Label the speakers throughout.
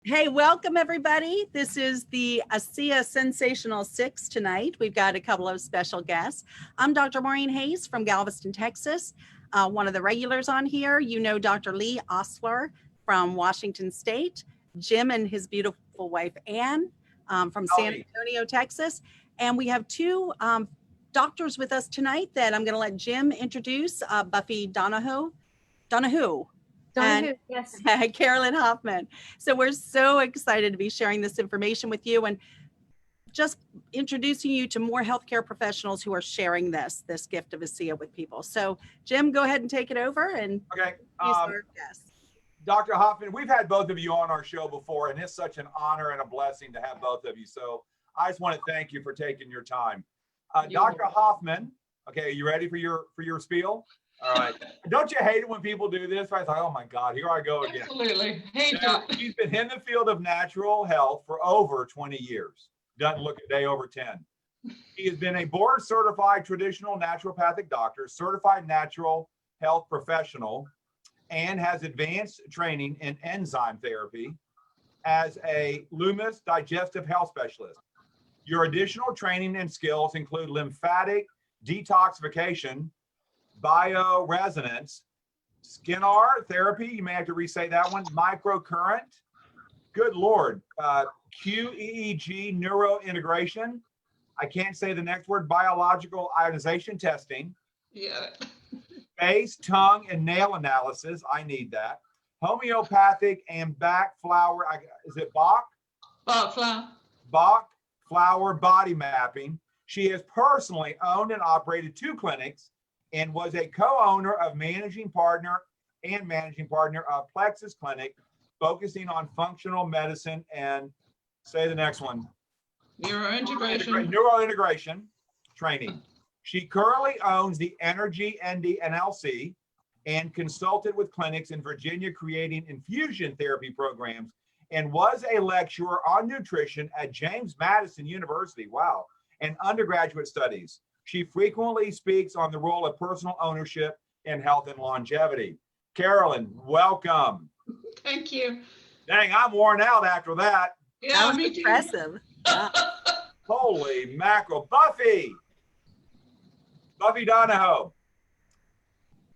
Speaker 1: Hey, welcome everybody. This is the ASEA Sensational Six tonight. We've got a couple of special guests. I'm Dr. Maureen Hayes from Galveston, Texas. One of the regulars on here, you know Dr. Lee Ostler from Washington State, Jim and his beautiful wife Ann from San Antonio, Texas. And we have two doctors with us tonight that I'm going to let Jim introduce, Buffy Donahoo, and
Speaker 2: yes.
Speaker 1: Carolyn Hoffman. So we're so excited to be sharing this information with you and just introducing you to more healthcare professionals who are sharing this gift of ASEA with people. So Jim, go ahead and take it over and
Speaker 3: okay.
Speaker 1: Our guests.
Speaker 3: Dr. Hoffman, we've had both of you on our show before, and it's such an honor and a blessing to have both of you. So I just want to thank you for taking your time. Dr. Hoffman, okay, are you ready for your spiel? All right. Don't you hate it when people do this? I thought, oh my God, here I go again.
Speaker 4: Absolutely. Hate it.
Speaker 3: She's been in the field of natural health for over 20 years. Doesn't look a day over 10. She has been a board certified traditional naturopathic doctor, certified natural health professional, and has advanced training in enzyme therapy as a Loomis digestive health specialist. Your additional training and skills include lymphatic detoxification, bioresonance, Skinner therapy, you may have to re-say that one, microcurrent, good Lord, QEEG neurointegration, I can't say the next word, biological ionization testing,
Speaker 4: Yeah.
Speaker 3: face, tongue, and nail analysis, I need that, homeopathic and back flower, is it Bach? Bach flower body mapping. She has personally owned and operated 2 clinics and was a co-owner of managing partner of Plexus Clinic, focusing on functional medicine and say the next one. Neurointegration training. She currently owns the Energy ND NLC and consulted with clinics in Virginia creating infusion therapy programs and was a lecturer on nutrition at James Madison University. Wow. And undergraduate studies. She frequently speaks on the role of personal ownership in health and longevity. Carolyn, welcome.
Speaker 4: Thank you.
Speaker 3: Dang, I'm worn out after that.
Speaker 4: Yeah,
Speaker 1: that was impressive. Yeah.
Speaker 3: Holy mackerel. Buffy Donahoo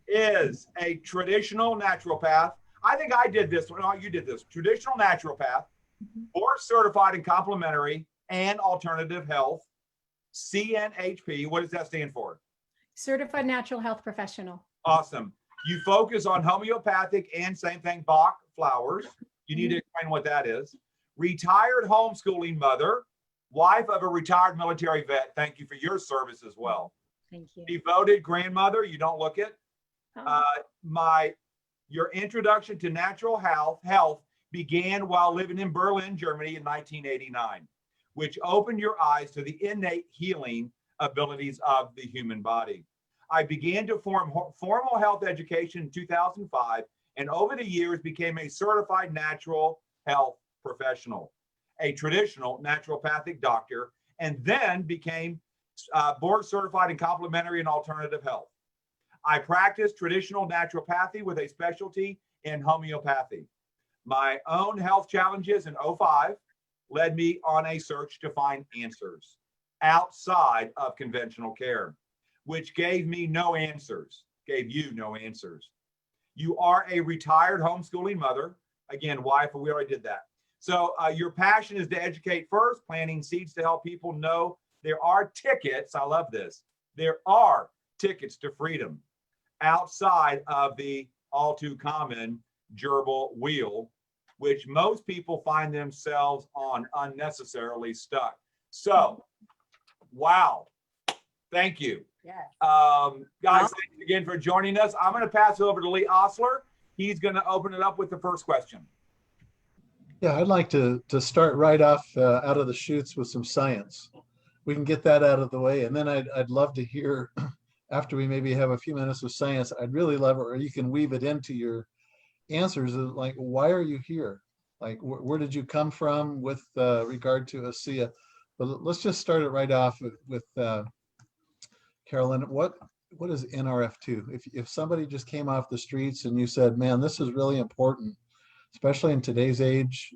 Speaker 3: is a traditional naturopath. I think I did this one. No, you did this. Traditional naturopath, board certified in complementary and alternative health. CNHP, what does that stand for?
Speaker 2: Certified Natural Health Professional.
Speaker 3: Awesome. You focus on homeopathic and same thing, Bach flowers. You need to explain what that is. Retired homeschooling mother, wife of a retired military vet. Thank you for your service as well.
Speaker 2: Thank you.
Speaker 3: Devoted grandmother, you don't look it. Your introduction to natural health began while living in Berlin, Germany in 1989. Which opened your eyes to the innate healing abilities of the human body. I began to form formal health education in 2005, and over the years became a certified natural health professional, a traditional naturopathic doctor, and then became board certified in complementary and alternative health. I practiced traditional naturopathy with a specialty in homeopathy. My own health challenges in 2005 led me on a search to find answers outside of conventional care, which gave me no answers, gave you no answers. You are a retired homeschooling mother. Again, wife, we already did that. So your passion is to educate first, planting seeds to help people know there are tickets. I love this. There are tickets to freedom outside of the all too common gerbil wheel, which most people find themselves on unnecessarily stuck. So, wow, thank you.
Speaker 1: Yeah.
Speaker 3: Guys, thanks again for joining us. I'm gonna pass it over to Lee Ostler. He's gonna open it up with the first question.
Speaker 5: Yeah, I'd like to start right off out of the chutes with some science. We can get that out of the way. And then I'd love to hear, after we maybe have a few minutes of science, I'd really love it, or you can weave it into your answers, like, why are you here? Like, where did you come from with regard to ASEA? But let's just start it right off with Carolyn. What is NRF2? If somebody just came off the streets and you said, man, this is really important especially in today's age,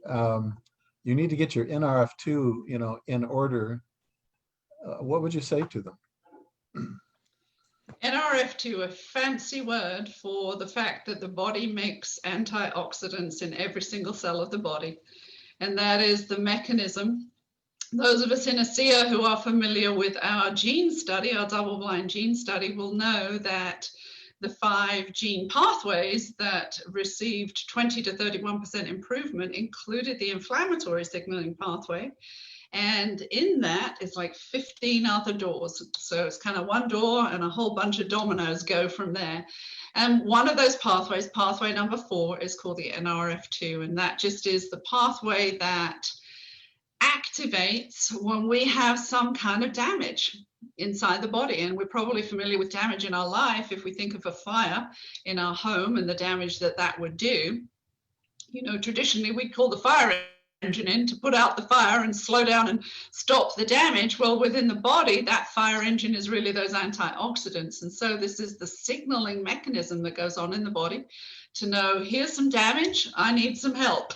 Speaker 5: you need to get your NRF2, in order. What would you say to them?
Speaker 4: NRF2, a fancy word for the fact that the body makes antioxidants in every single cell of the body. And that is the mechanism. Those of us in ASEA who are familiar with our gene study, our double-blind gene study, will know that the 5 gene pathways that received 20 to 31% improvement included the inflammatory signaling pathway. And in that is like 15 other doors. So it's kind of one door and a whole bunch of dominoes go from there. And one of those pathways, pathway number 4, is called the NRF2. And that just is the pathway that activates when we have some kind of damage inside the body. And we're probably familiar with damage in our life if we think of a fire in our home and the damage that that would do. Traditionally we'd call the fire engine in to put out the fire and slow down and stop the damage. Well, within the body, that fire engine is really those antioxidants. And so this is the signaling mechanism that goes on in the body to know, here's some damage, I need some help,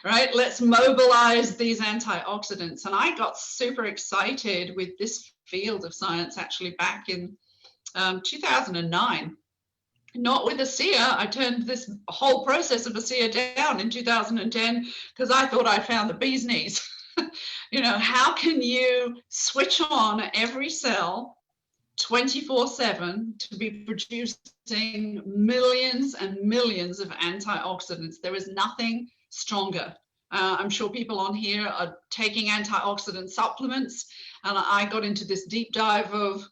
Speaker 4: right? Let's mobilize these antioxidants. And I got super excited with this field of science actually back in 2009. Not with ASEA. I turned this whole process of ASEA down in 2010 because I thought I found the bee's knees. How can you switch on every cell 24/7 to be producing millions and millions of antioxidants? There is nothing stronger. I'm sure people on here are taking antioxidant supplements, and I got into this deep dive of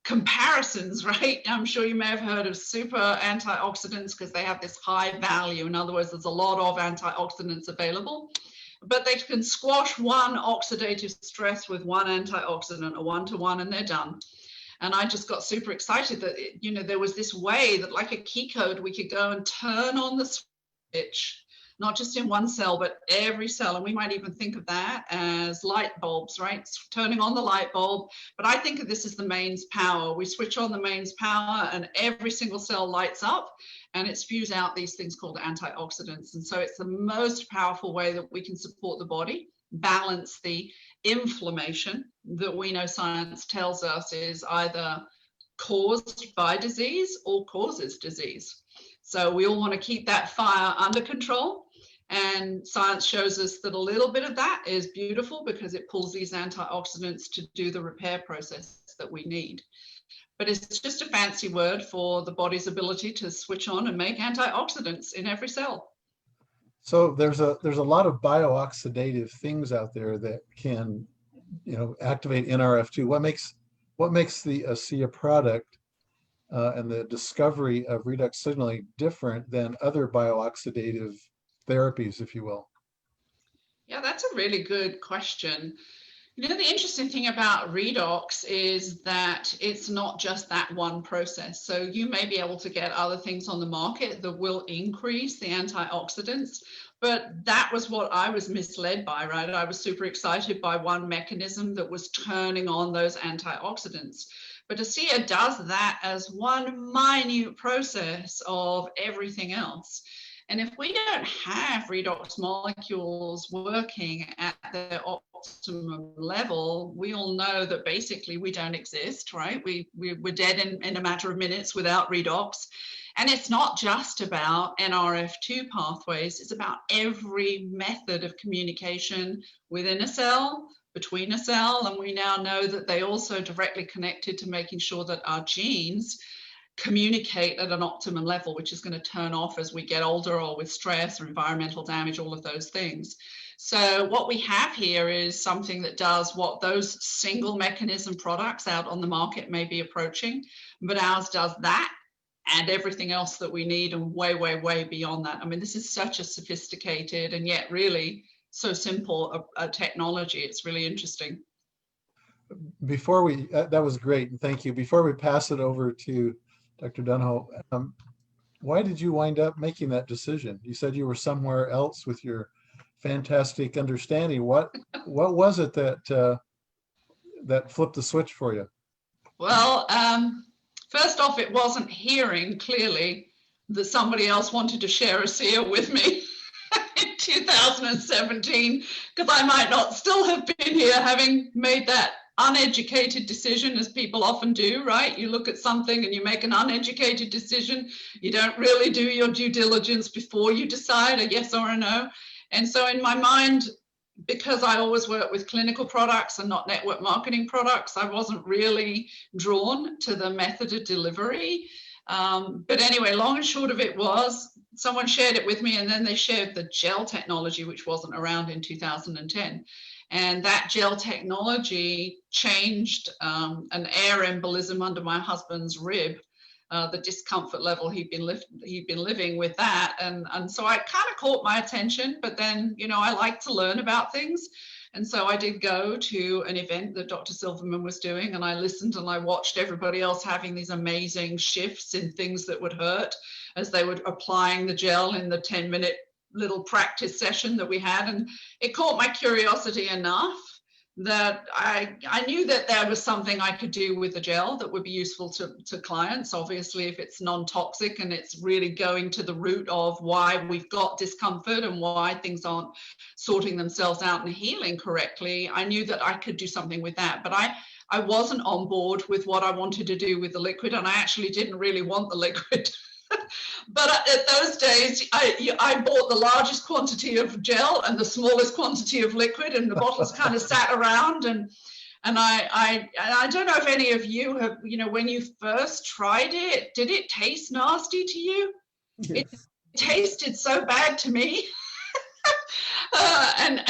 Speaker 4: comparisons, right? I'm sure you may have heard of super antioxidants because they have this high value. In other words, there's a lot of antioxidants available, but they can squash one oxidative stress with one antioxidant, a 1-to-1, and they're done. And I just got super excited that, there was this way that, like a key code, we could go and turn on the switch, not just in one cell, but every cell. And we might even think of that as light bulbs, right? Turning on the light bulb. But I think of this as the mains power. We switch on the mains power and every single cell lights up and it spews out these things called antioxidants. And so it's the most powerful way that we can support the body, balance the inflammation that we know science tells us is either caused by disease or causes disease. So we all want to keep that fire under control. And science shows us that a little bit of that is beautiful because it pulls these antioxidants to do the repair process that we need. But it's just a fancy word for the body's ability to switch on and make antioxidants in every cell.
Speaker 5: So there's a lot of biooxidative things out there that can, activate NRF2. What makes the ASEA product and the discovery of redox signaling different than other biooxidative therapies, if you will?
Speaker 4: Yeah, that's a really good question. The interesting thing about redox is that it's not just that one process. So you may be able to get other things on the market that will increase the antioxidants, but that was what I was misled by, right? I was super excited by one mechanism that was turning on those antioxidants. But ASEA does that as one minute process of everything else. And if we don't have redox molecules working at their optimum level, we all know that basically we don't exist, right? We're dead in a matter of minutes without redox. And it's not just about NRF2 pathways, it's about every method of communication within a cell, between a cell, and we now know that they also directly connected to making sure that our genes communicate at an optimum level, which is going to turn off as we get older or with stress or environmental damage, all of those things. So what we have here is something that does what those single mechanism products out on the market may be approaching, but ours does that and everything else that we need and way, way, way beyond that. I mean, this is such a sophisticated and yet really so simple a technology. It's really interesting.
Speaker 5: Before we, that was great, and thank you. Before we pass it over to Dr. Donahoo, why did you wind up making that decision? You said you were somewhere else with your fantastic understanding. What was it that that flipped the switch for you?
Speaker 4: Well, first off, it wasn't hearing clearly that somebody else wanted to share ASEA with me. in 2017, because I might not still have been here having made that uneducated decision, as people often do, right? You look at something and you make an uneducated decision. You don't really do your due diligence before you decide a yes or a no. And so in my mind, because I always work with clinical products and not network marketing products, I wasn't really drawn to the method of delivery. But anyway, long and short of it was, someone shared it with me, and then they shared the gel technology, which wasn't around in 2010. And that gel technology changed an air embolism under my husband's rib, the discomfort level he'd been living with that. And so it kind of caught my attention, but then, you know, I like to learn about things. And so I did go to an event that Dr. Silverman was doing, and I listened and I watched everybody else having these amazing shifts in things that would hurt as they were applying the gel in the 10-minute little practice session that we had. And it caught my curiosity enough that I knew that there was something I could do with the gel that would be useful to clients. Obviously, if it's non-toxic and it's really going to the root of why we've got discomfort and why things aren't sorting themselves out and healing correctly, I knew that I could do something with that. But I wasn't on board with what I wanted to do with the liquid, and I actually didn't really want the liquid. But at those days, I bought the largest quantity of gel and the smallest quantity of liquid, and the bottles kind of sat around. And I don't know if any of you have, you know, when you first tried it, did it taste nasty to you? It tasted so bad to me.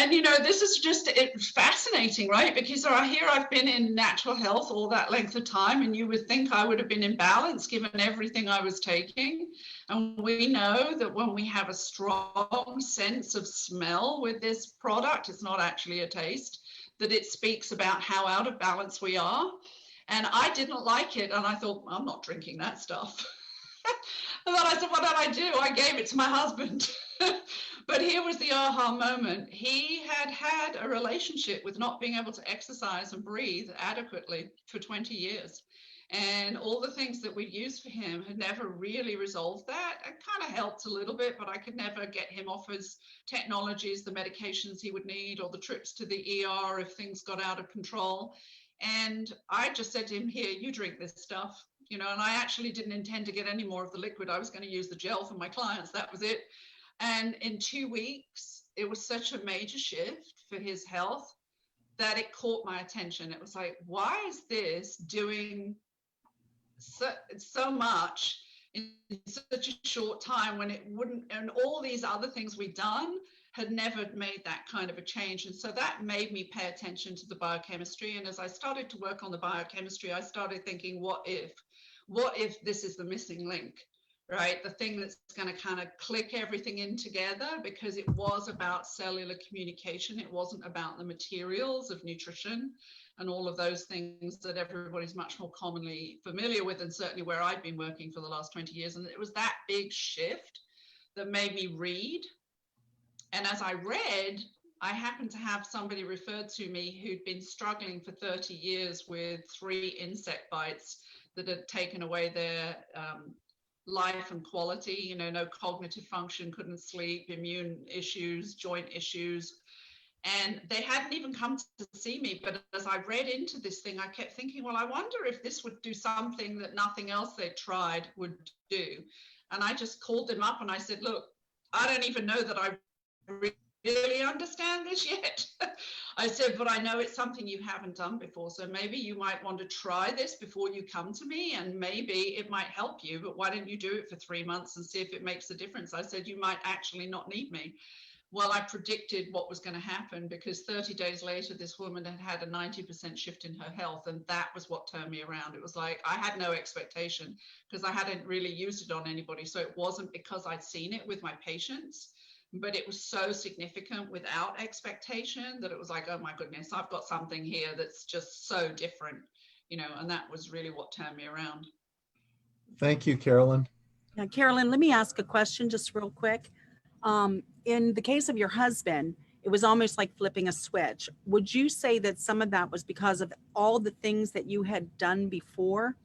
Speaker 4: And you know, this is just, it's fascinating, right? Because here I've been in natural health all that length of time, and you would think I would have been in balance given everything I was taking. And we know that when we have a strong sense of smell with this product, it's not actually a taste, that it speaks about how out of balance we are. And I didn't like it, and I thought, I'm not drinking that stuff. And then I said, what did I do? I gave it to my husband. But here was the aha moment. He had had a relationship with not being able to exercise and breathe adequately for 20 years. And all the things that we'd used for him had never really resolved that. It kind of helped a little bit, but I could never get him off his technologies, the medications he would need, or the trips to the ER if things got out of control. And I just said to him, here, you drink this stuff. You know, and I actually didn't intend to get any more of the liquid. I was going to use the gel for my clients. That was it. And in 2 weeks, it was such a major shift for his health that it caught my attention. It was like, why is this doing so much in such a short time when it wouldn't, and all these other things we'd done had never made that kind of a change. And so that made me pay attention to the biochemistry. And as I started to work on the biochemistry, I started thinking, what if this is the missing link, right? The thing that's going to kind of click everything in together, because it was about cellular communication. It wasn't about the materials of nutrition and all of those things that everybody's much more commonly familiar with, and certainly where I've been working for the last 20 years. And it was that big shift that made me read. And as I read, I happened to have somebody referred to me who'd been struggling for 30 years with 3 insect bites that had taken away their life and quality, you know, no cognitive function, couldn't sleep, immune issues, joint issues. And they hadn't even come to see me. But as I read into this thing, I kept thinking, well, I wonder if this would do something that nothing else they tried would do. And I just called them up and I said, look, I don't even know that I really understand this yet. I said, but I know it's something you haven't done before. So maybe you might want to try this before you come to me, and maybe it might help you, but why don't you do it for 3 months and see if it makes a difference? I said, you might actually not need me. Well, I predicted what was going to happen, because 30 days later, this woman had had a 90% shift in her health. And that was what turned me around. It was like, I had no expectation because I hadn't really used it on anybody. So it wasn't because I'd seen it with my patients, but it was so significant without expectation that it was like, oh my goodness, I've got something here that's just so different, you know, and that was really what turned me around.
Speaker 5: Thank you, Carolyn.
Speaker 1: Now, Carolyn, let me ask a question just real quick. In the case of your husband, it was almost like flipping a switch. Would you say that some of that was because of all the things that you had done before,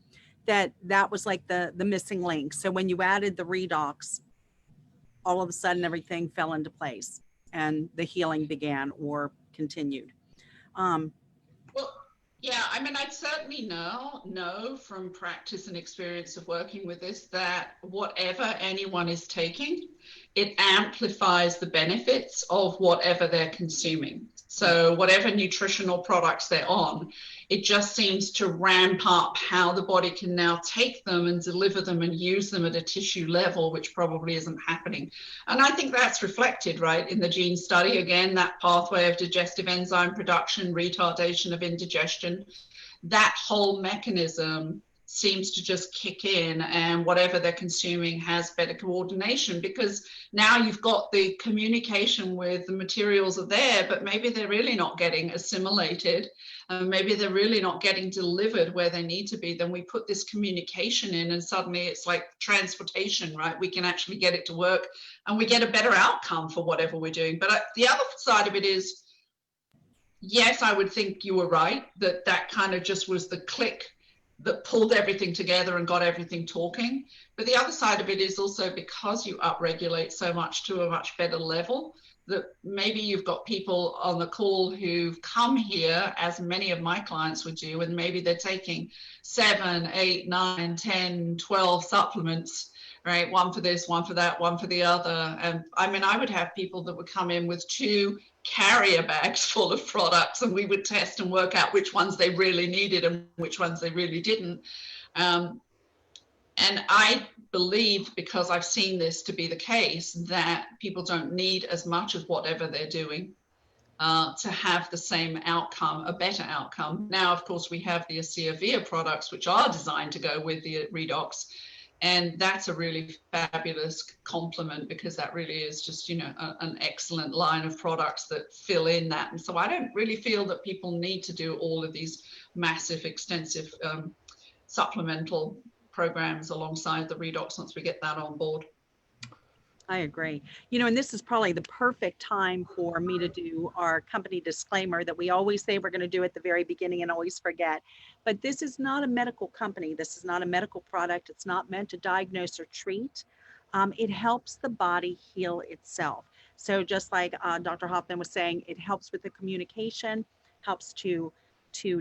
Speaker 1: that was like the missing link? So when you added the REDOX, all of a sudden everything fell into place and the healing began or continued.
Speaker 4: Well, yeah, I mean, I certainly know from practice and experience of working with this that whatever anyone is taking, it amplifies the benefits of whatever they're consuming. So whatever nutritional products they're on, it just seems to ramp up how the body can now take them and deliver them and use them at a tissue level, which probably isn't happening. And I think that's reflected, right, in the gene study. Again, that pathway of digestive enzyme production, retardation of indigestion, that whole mechanism seems to just kick in, and whatever they're consuming has better coordination, because now you've got the communication with the materials are there, but maybe they're really not getting assimilated, and maybe they're really not getting delivered where they need to be. Then we put this communication in, and suddenly it's like transportation, right? We can actually get it to work, and we get a better outcome for whatever we're doing. But the other side of it is, yes, I would think you were right, that kind of just was the click that pulled everything together and got everything talking. But the other side of it is also, because you upregulate so much to a much better level, that maybe you've got people on the call who've come here, as many of my clients would do, and maybe they're taking 7, 8, 9, 10, 12 supplements, right? One for this, one for that, one for the other. And I mean, I would have people that would come in with 2 carrier bags full of products, and we would test and work out which ones they really needed and which ones they really didn't. And I believe, because I've seen this to be the case, that people don't need as much of whatever they're doing to have the same outcome, a better outcome. Now, of course, we have the ASEA Via products, which are designed to go with the REDOX. And that's a really fabulous complement, because that really is just, you know, an excellent line of products that fill in that. And so I don't really feel that people need to do all of these massive, extensive supplemental programs alongside the REDOX once we get that on board.
Speaker 1: I agree. You know, and this is probably the perfect time for me to do our company disclaimer that we always say we're going to do at the very beginning and always forget. But this is not a medical company. This is not a medical product. It's not meant to diagnose or treat. It helps the body heal itself. So just like Dr. Hoffman was saying, it helps with the communication, helps to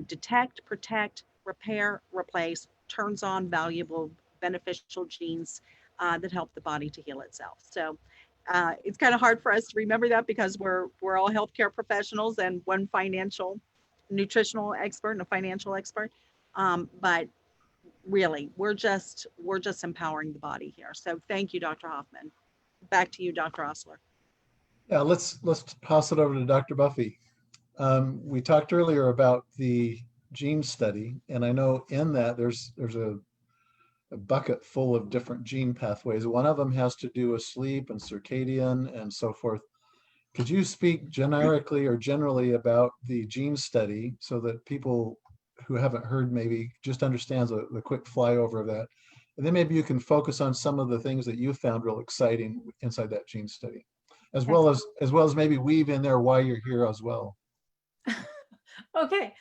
Speaker 1: detect, protect, repair, replace, turns on valuable, beneficial genes that help the body to heal itself. So it's kind of hard for us to remember that, because we're all healthcare professionals and one financial nutritional expert and a financial expert. But really, we're just empowering the body here. So thank you, Dr. Hoffman. Back to you, Dr. Ostler.
Speaker 5: Yeah, let's pass it over to Dr. Buffy. We talked earlier about the gene study, and I know in that there's a bucket full of different gene pathways. One of them has to do with sleep and circadian and so forth. Could you speak generically or generally about the gene study, so that people who haven't heard maybe just understands the quick flyover of that? And then maybe you can focus on some of the things that you found real exciting inside that gene study, as well as maybe weave in there why you're here as well.
Speaker 2: Okay,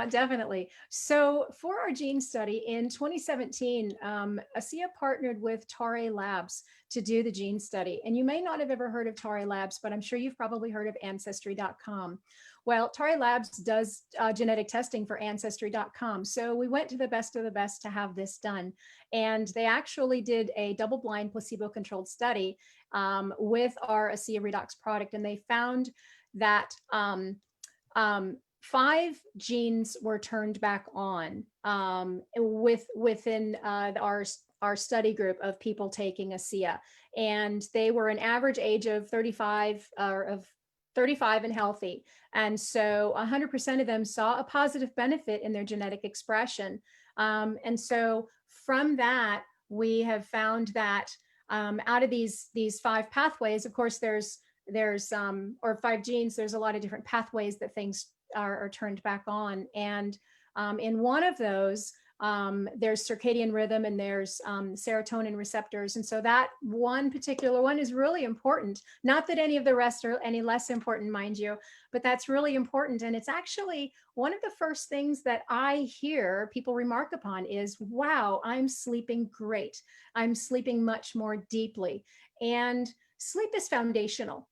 Speaker 2: definitely. So for our gene study in 2017, ASEA partnered with Tare Labs to do the gene study. And you may not have ever heard of Tare Labs, but I'm sure you've probably heard of Ancestry.com. Well, Tare Labs does genetic testing for Ancestry.com. So we went to the best of the best to have this done. And they actually did a double-blind placebo-controlled study with our ASEA REDOX product. And they found that 5 genes were turned back on within our study group of people taking ASEA, and they were an average age of 35 and healthy, and so 100% of them saw a positive benefit in their genetic expression. And so from that, we have found that out of these 5 pathways, of course, there's or 5 genes, there's a lot of different pathways that things are turned back on. And in one of those, there's circadian rhythm and there's serotonin receptors. And so that one particular one is really important. Not that any of the rest are any less important, mind you, but that's really important. And it's actually one of the first things that I hear people remark upon is, wow, I'm sleeping great. I'm sleeping much more deeply. And sleep is foundational.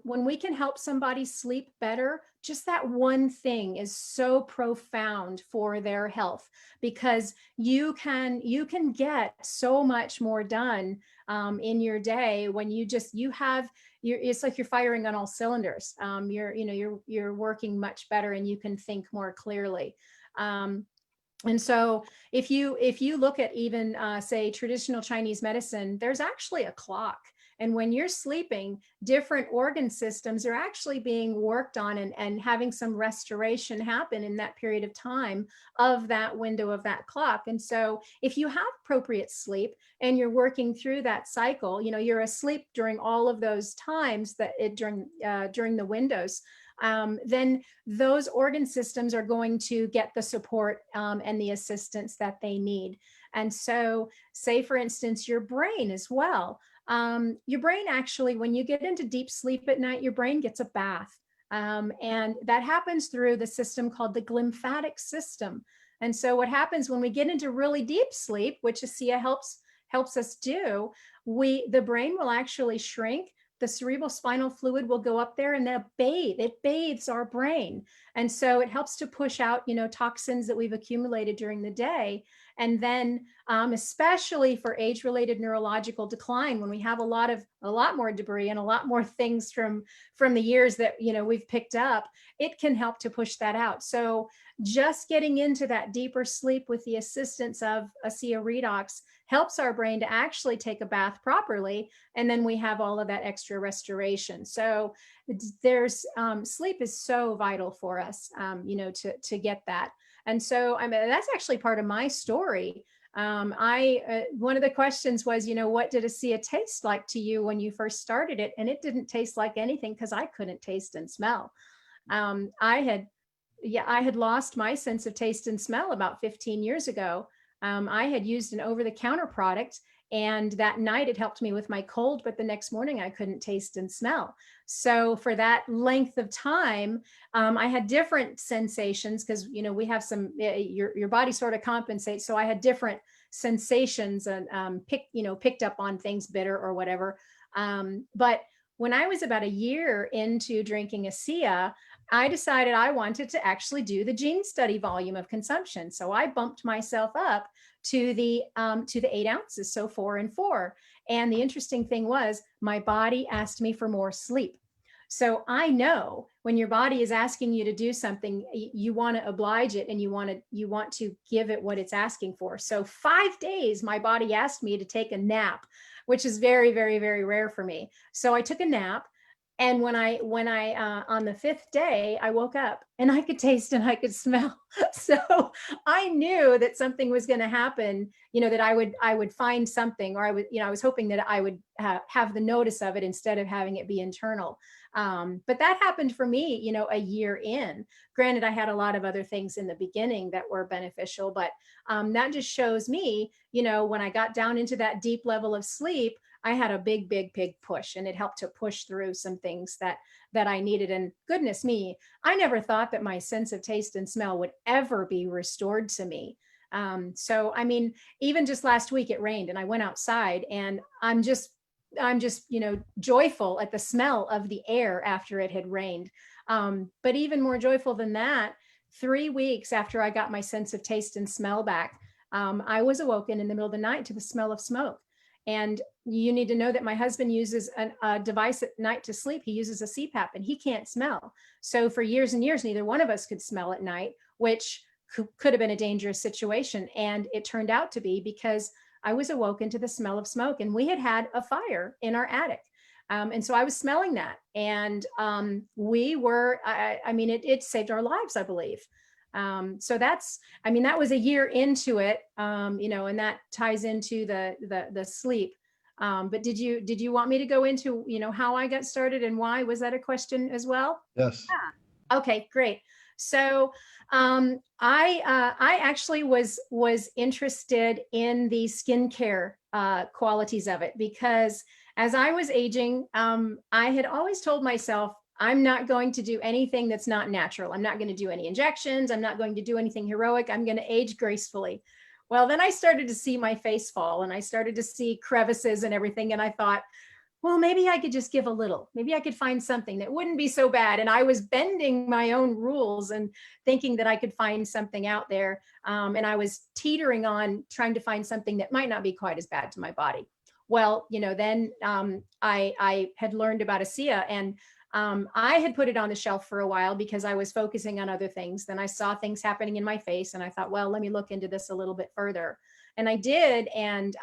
Speaker 2: When we can help somebody sleep better, just that one thing is so profound for their health, because you can get so much more done in your day when it's like you're firing on all cylinders. You're working much better, and you can think more clearly. And so if you look at even say traditional Chinese medicine, there's actually a clock. And when you're sleeping, different organ systems are actually being worked on and having some restoration happen in that period of time of that window of that clock. And so if you have appropriate sleep and you're working through that cycle, you're asleep during all of those times during the windows, then those organ systems are going to get the support and the assistance that they need. And so, say, for instance, your brain as well. Your brain actually, when you get into deep sleep at night, your brain gets a bath. And that happens through the system called the glymphatic system. And so what happens when we get into really deep sleep, which ASEA helps us do, the brain will actually shrink. The cerebral spinal fluid will go up there and it bathes our brain. And so it helps to push out, toxins that we've accumulated during the day. And then especially for age-related neurological decline, when we have a lot more debris and a lot more things from the years that, we've picked up, it can help to push that out. So just getting into that deeper sleep with the assistance of ASEA REDOX helps our brain to actually take a bath properly. And then we have all of that extra restoration. So there's sleep is so vital for us, to get that. And so, that's actually part of my story. One of the questions was, what did ASEA taste like to you when you first started it? And it didn't taste like anything because I couldn't taste and smell. I had lost my sense of taste and smell about 15 years ago. I had used an over-the-counter product, and that night it helped me with my cold, but the next morning I couldn't taste and smell. So for that length of time, I had different sensations because, we have some, your body sort of compensates. So I had different sensations and picked up on things, bitter or whatever. But when I was about a year into drinking ASEA, I decided I wanted to actually do the gene study volume of consumption. So I bumped myself up to the 8 ounces, so 4 and 4. And the interesting thing was my body asked me for more sleep. So I know when your body is asking you to do something, you want to oblige it and you want to give it what it's asking for. So 5 days, my body asked me to take a nap, which is very, very, very rare for me. So I took a nap. And when I on the 5th day, I woke up and I could taste and I could smell. So I knew that something was going to happen, that I would find something, or I was hoping that I would have the notice of it instead of having it be internal. But that happened for me, a year in. Granted, I had a lot of other things in the beginning that were beneficial, but that just shows me, when I got down into that deep level of sleep, I had a big, big, big push, and it helped to push through some things that I needed. And goodness me, I never thought that my sense of taste and smell would ever be restored to me. So, even just last week it rained and I went outside, and I'm just, joyful at the smell of the air after it had rained. But even more joyful than that, 3 weeks after I got my sense of taste and smell back, I was awoken in the middle of the night to the smell of smoke. And you need to know that my husband uses a device at night to sleep. He uses a CPAP and he can't smell. So for years and years, neither one of us could smell at night, which could have been a dangerous situation. And it turned out to be because I was awoken to the smell of smoke, and we had a fire in our attic. And so I was smelling that, and it saved our lives, I believe. So that was a year into it, and that ties into the sleep. But did you want me to go into, how I got started and why? Was that a question as well?
Speaker 5: Yes.
Speaker 2: Yeah. Okay, great. So I actually was interested in the skincare qualities of it, because as I was aging, I had always told myself, I'm not going to do anything that's not natural. I'm not going to do any injections. I'm not going to do anything heroic. I'm going to age gracefully. Well, then I started to see my face fall, and I started to see crevices and everything. And I thought, well, maybe I could just give a little, maybe I could find something that wouldn't be so bad. And I was bending my own rules and thinking that I could find something out there. And I was teetering on trying to find something that might not be quite as bad to my body. Well, then I had learned about ASEA, and I had put it on the shelf for a while because I was focusing on other things. Then I saw things happening in my face and I thought, well, let me look into this a little bit further. And I did. And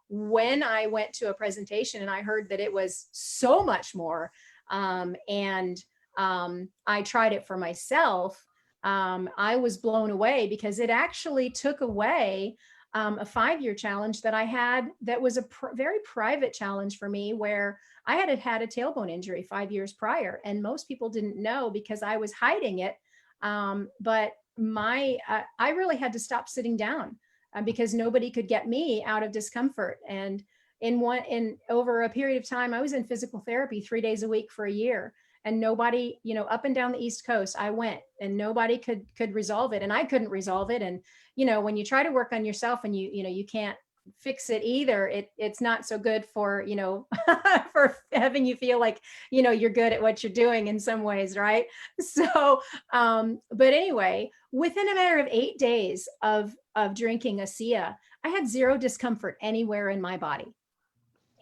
Speaker 2: when I went to a presentation and I heard that it was so much more, and I tried it for myself, I was blown away because it actually took away a 5-year challenge that I had that was a very private challenge for me, where I had had a tailbone injury 5 years prior, and most people didn't know because I was hiding it. But I really had to stop sitting down because nobody could get me out of discomfort. And over a period of time, I was in physical therapy 3 days a week for a year. And nobody, up and down the East Coast, I went, and nobody could resolve it. And I couldn't resolve it. And, when you try to work on yourself and you can't fix it either, it's not so good for, for having you feel like, you're good at what you're doing in some ways. Right. So, but anyway, within a matter of 8 days of drinking ASEA, I had zero discomfort anywhere in my body.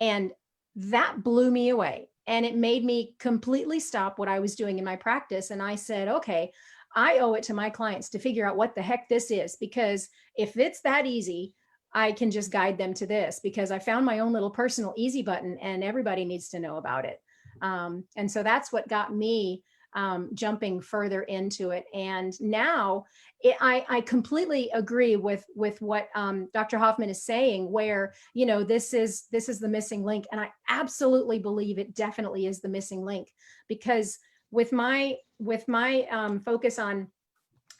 Speaker 2: And that blew me away. And it made me completely stop what I was doing in my practice. And I said, okay, I owe it to my clients to figure out what the heck this is, because if it's that easy, I can just guide them to this, because I found my own little personal easy button and everybody needs to know about it. And so that's what got me jumping further into it. And now I completely agree with what Dr. Hoffman is saying, where, this is the missing link. And I absolutely believe it definitely is the missing link, because with my focus on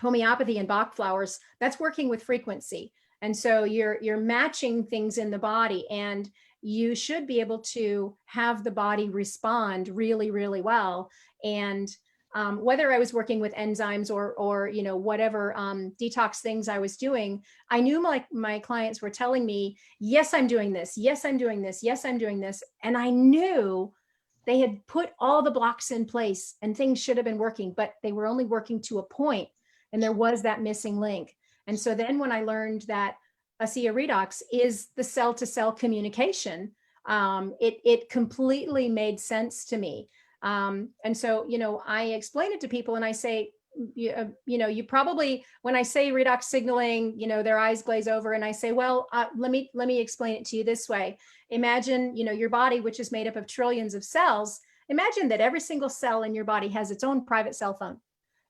Speaker 2: homeopathy and Bach flowers, that's working with frequency. And so you're matching things in the body, and you should be able to have the body respond really, really well. And whether I was working with enzymes or whatever detox things I was doing, I knew my clients were telling me, yes, I'm doing this. Yes, I'm doing this. Yes, I'm doing this. And I knew they had put all the blocks in place and things should have been working, but they were only working to a point, and there was that missing link. And so then when I learned that ASEA REDOX is the cell-to-cell communication, it completely made sense to me. And so, I explain it to people and I say, you probably, when I say redox signaling, their eyes glaze over, and I say, well, let me explain it to you this way. Imagine, your body, which is made up of trillions of cells. Imagine that every single cell in your body has its own private cell phone.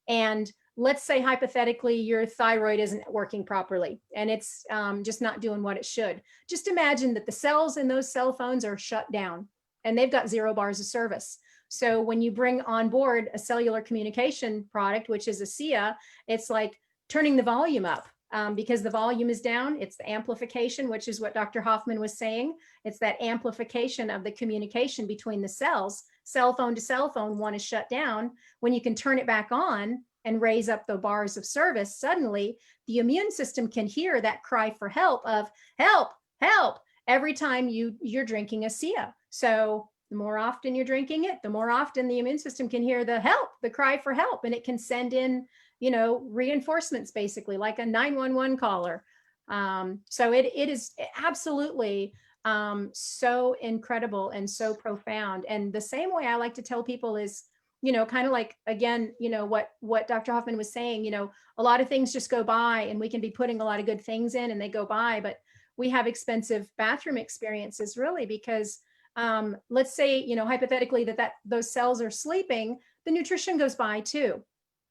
Speaker 2: And let's say hypothetically your thyroid isn't working properly and it's just not doing what it should. Just imagine that the cells in those cell phones are shut down and they've got 0 bars of service. So when you bring on board a cellular communication product, which is ASEA, it's like turning the volume up because the volume is down. It's the amplification, which is what Dr. Hoffman was saying. It's that amplification of the communication between the cells. Cell phone to cell phone, one is shut down. When you can turn it back on and raise up the bars of service, suddenly the immune system can hear that cry for help of help, help, every time you're drinking ASEA. So the more often you're drinking it, the more often the immune system can hear the help, the cry for help, and it can send in, reinforcements, basically like a 911 caller. So it is absolutely so incredible and so profound. And the same way I like to tell people is, kind of like, again, what Dr. Hoffman was saying, a lot of things just go by and we can be putting a lot of good things in and they go by, but we have expensive bathroom experiences really because let's say, hypothetically that those cells are sleeping, the nutrition goes by too.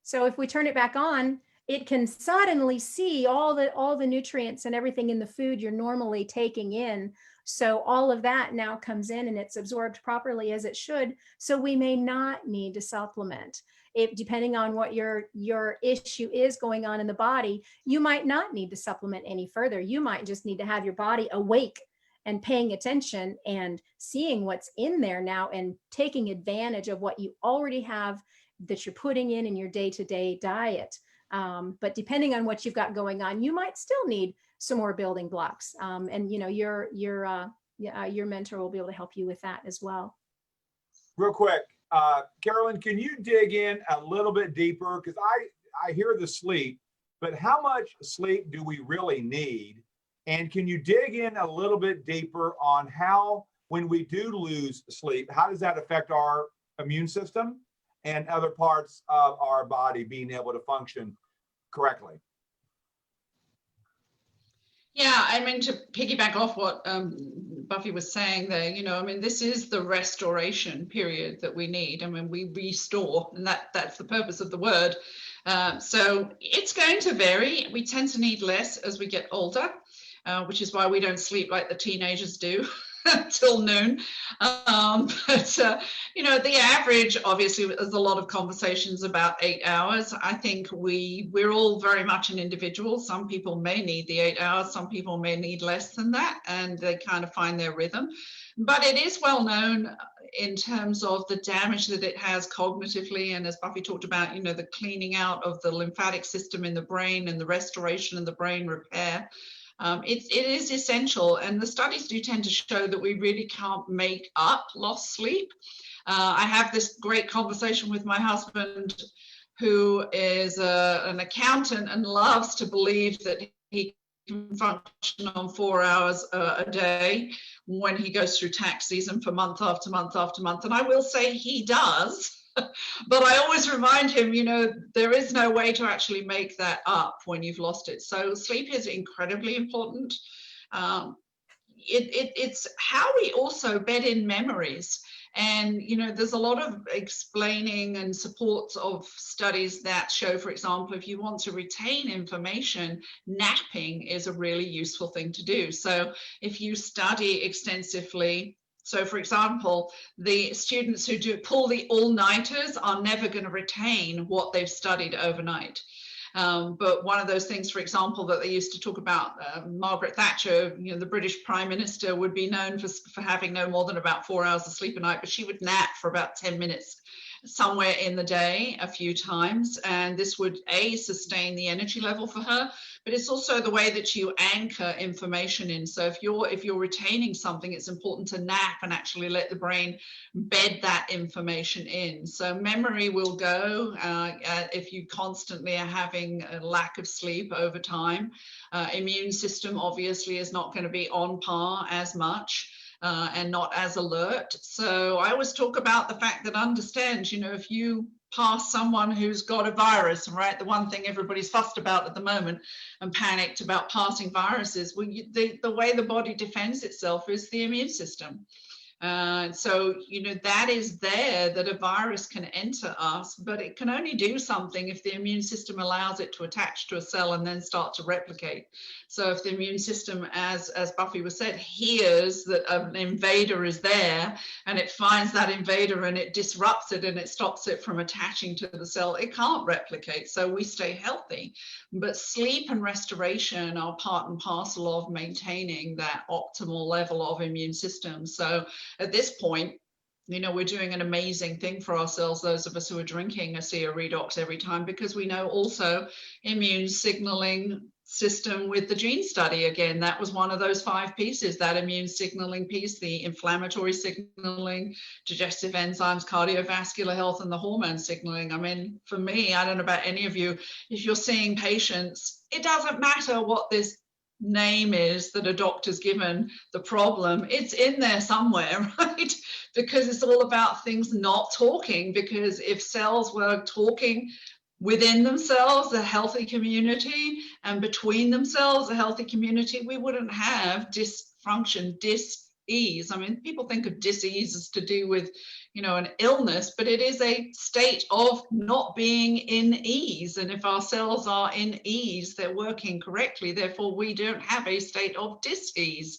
Speaker 2: So if we turn it back on, it can suddenly see all the nutrients and everything in the food you're normally taking in. So all of that now comes in and it's absorbed properly as it should. So we may not need to supplement. If depending on what your issue is going on in the body, you might not need to supplement any further. You might just need to have your body awake and paying attention and seeing what's in there now and taking advantage of what you already have that you're putting in your day-to-day diet. But depending on what you've got going on, you might still need some more building blocks. And your your mentor will be able to help you with that as well.
Speaker 3: Real quick, Carolyn, can you dig in a little bit deeper? Because I hear the sleep, but how much sleep do we really need? And can you dig in a little bit deeper on how, when we do lose sleep, how does that affect our immune system and other parts of our body being able to function correctly?
Speaker 4: Yeah, I mean, to piggyback off what Buffy was saying there, I mean, this is the restoration period that we need. I mean, we restore, and that's the purpose of the word. So it's going to vary. We tend to need less as we get older, which is why we don't sleep like the teenagers do till noon. The average, obviously, there's a lot of conversations about 8 hours. I think we're all very much an individual. Some people may need the 8 hours, some people may need less than that, and they kind of find their rhythm. But it is well known in terms of the damage that it has cognitively, and as Buffy talked about, the cleaning out of the lymphatic system in the brain and the restoration of the brain repair. It is essential, and the studies do tend to show that we really can't make up lost sleep. I have this great conversation with my husband, who is an accountant and loves to believe that he can function on 4 hours a day when he goes through tax season for month after month after month. And I will say he does. But I always remind him, there is no way to actually make that up when you've lost it. So sleep is incredibly important. It's how we also bed in memories. And, there's a lot of explaining and support of studies that show, for example, if you want to retain information, napping is a really useful thing to do. So if you study extensively, so for example, the students who do pull the all-nighters are never going to retain what they've studied overnight. But one of those things, for example, that they used to talk about, Margaret Thatcher, the British Prime Minister, would be known for having no more than about 4 hours of sleep a night, but she would nap for about 10 minutes somewhere in the day a few times. And this would, sustain the energy level for her, but it's also the way that you anchor information in. So if you're retaining something, it's important to nap and actually let the brain bed that information in. So memory will go if you constantly are having a lack of sleep over time. Immune system obviously is not going to be on par as much. And not as alert. So I always talk about the fact that understand, if you pass someone who's got a virus, right? The one thing everybody's fussed about at the moment and panicked about passing viruses, well, the way the body defends itself is the immune system. So, that is there, that a virus can enter us, but it can only do something if the immune system allows it to attach to a cell and then start to replicate. So if the immune system, as Buffy was said, hears that an invader is there and it finds that invader and it disrupts it and it stops it from attaching to the cell, it can't replicate. So we stay healthy. But sleep and restoration are part and parcel of maintaining that optimal level of immune system. So at this point, we're doing an amazing thing for ourselves, those of us who are drinking ASEA REDOX every time, because we know also immune signaling system with the gene study. Again, that was one of those 5 pieces, that immune signaling piece, the inflammatory signaling, digestive enzymes, cardiovascular health, and the hormone signaling. I mean, for me, I don't know about any of you, if you're seeing patients, it doesn't matter what this name is that a doctor's given the problem, it's in there somewhere, right? Because it's all about things not talking, because if cells were talking within themselves, a healthy community, and between themselves, a healthy community, we wouldn't have dysfunction, dis-ease. I mean, people think of dis-ease as to do with, an illness, but it is a state of not being in ease. And if our cells are in ease, they're working correctly. Therefore, we don't have a state of dis-ease.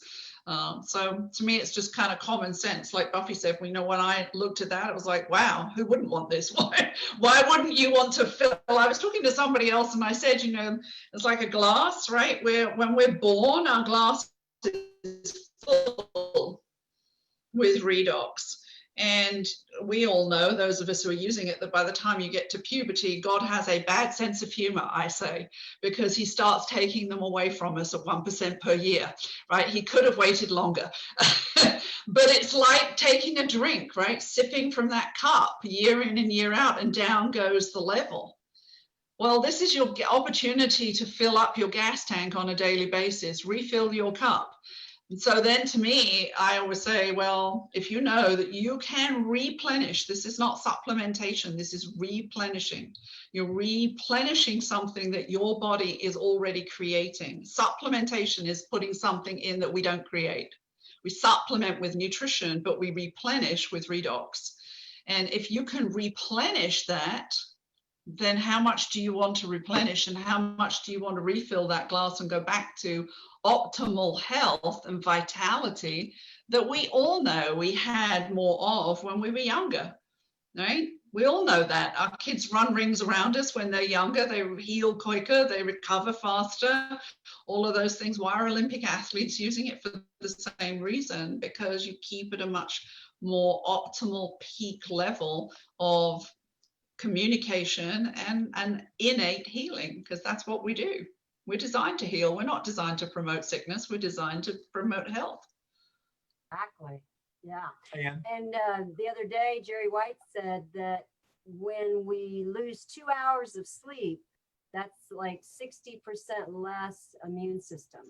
Speaker 4: So to me, it's just kind of common sense. Like Buffy said, when I looked at that, it was like, wow, who wouldn't want this? Why wouldn't you want to fill? I was talking to somebody else and I said, it's like a glass, right? When we're born, our glass is full with redox. And we all know, those of us who are using it, that by the time you get to puberty, God has a bad sense of humor, I say, because he starts taking them away from us at 1% per year, right? He could have waited longer. But it's like taking a drink, right? Sipping from that cup year in and year out, and down goes the level. Well, this is your opportunity to fill up your gas tank on a daily basis, refill your cup. And so then to me, I always say, well, if you know that you can replenish, this is not supplementation, this is replenishing. You're replenishing something that your body is already creating. Supplementation is putting something in that we don't create. We supplement with nutrition, but we replenish with redox. And if you can replenish that, then how much do you want to replenish, and how much do you want to refill that glass and go back to optimal health and vitality that we all know we had more of when we were younger, right? We all know that. Our kids run rings around us when they're younger, they heal quicker, they recover faster, all of those things. Why are Olympic athletes using it? For the same reason, because you keep at a much more optimal peak level of communication and innate healing, because that's what we do. We're designed to heal. We're not designed to promote sickness. We're designed to promote health.
Speaker 6: Exactly. Yeah.
Speaker 3: And
Speaker 6: The other day, Jerry White said that when we lose 2 hours of sleep, that's like 60% less immune system.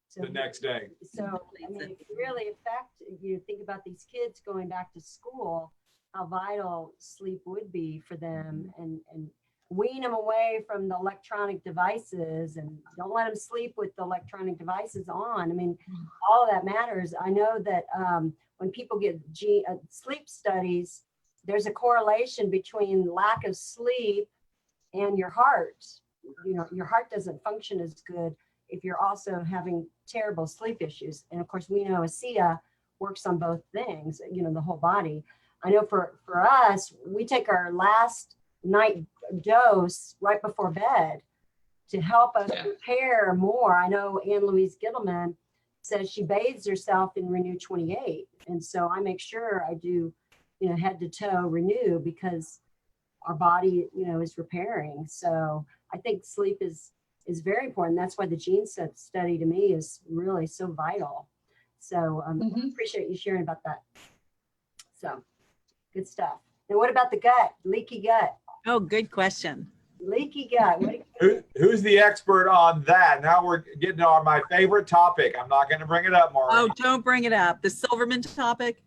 Speaker 6: So
Speaker 3: the next day.
Speaker 6: So, I mean, it can really affect, you think about these kids going back to school, how vital sleep would be for them, and wean them away from the electronic devices, and don't let them sleep with the electronic devices on. I mean, all of that matters. I know that when people get sleep studies, there's a correlation between lack of sleep and your heart. You know, your heart doesn't function as good if you're also having terrible sleep issues. And of course, we know ASEA works on both things, you know, the whole body. I know for us, we take our last night dose right before bed to help us prepare more. I know Ann Louise Gittleman says she bathes herself in Renew 28. And so I make sure I do, you know, head to toe Renew, because our body, you know, is repairing. So I think sleep is very important. That's why the gene set study to me is really so vital. So I appreciate you sharing about that. So good stuff. Now, what about the gut? Leaky gut.
Speaker 1: Oh, good question.
Speaker 6: Leaky gut.
Speaker 3: Who's the expert on that? Now we're getting on my favorite topic. I'm not going to bring it up, Maureen.
Speaker 1: Oh, don't bring it up. The Silverman topic.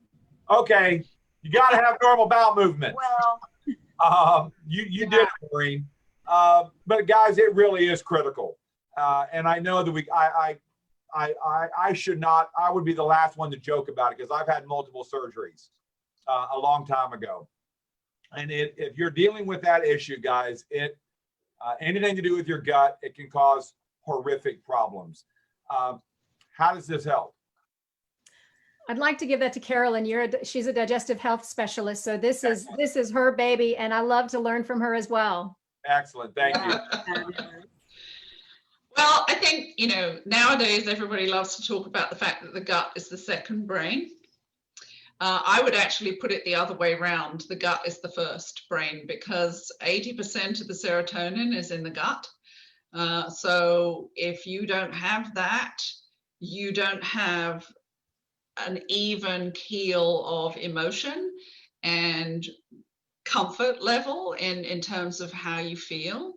Speaker 3: Okay, you got to have normal bowel movement.
Speaker 6: Well,
Speaker 3: you did it, Maureen. But guys, it really is critical. And I know that I should not. I would be the last one to joke about it, because I've had multiple surgeries a long time ago. And if you're dealing with that issue, guys, anything to do with your gut, it can cause horrific problems. How does this help?
Speaker 2: I'd like to give that to Carolyn. She's a digestive health specialist, so this is her baby, and I love to learn from her as well.
Speaker 3: Excellent, thank you.
Speaker 4: Well, I think, you know, nowadays everybody loves to talk about the fact that the gut is the second brain. I would actually put it the other way around. The gut is the first brain, because 80% of the serotonin is in the gut. So if you don't have that, you don't have an even keel of emotion and comfort level in terms of how you feel.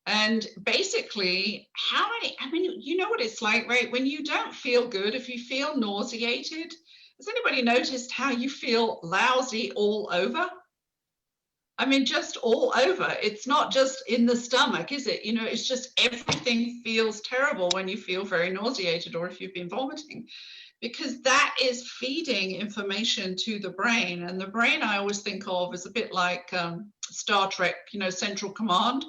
Speaker 4: And basically, I mean, you know what it's like, right? When you don't feel good, if you feel nauseated, has anybody noticed how you feel lousy all over? I mean, just all over. It's not just in the stomach, is it? You know, it's just everything feels terrible when you feel very nauseated, or if you've been vomiting, because that is feeding information to the brain. And the brain I always think of is a bit like Star Trek, you know, Central Command.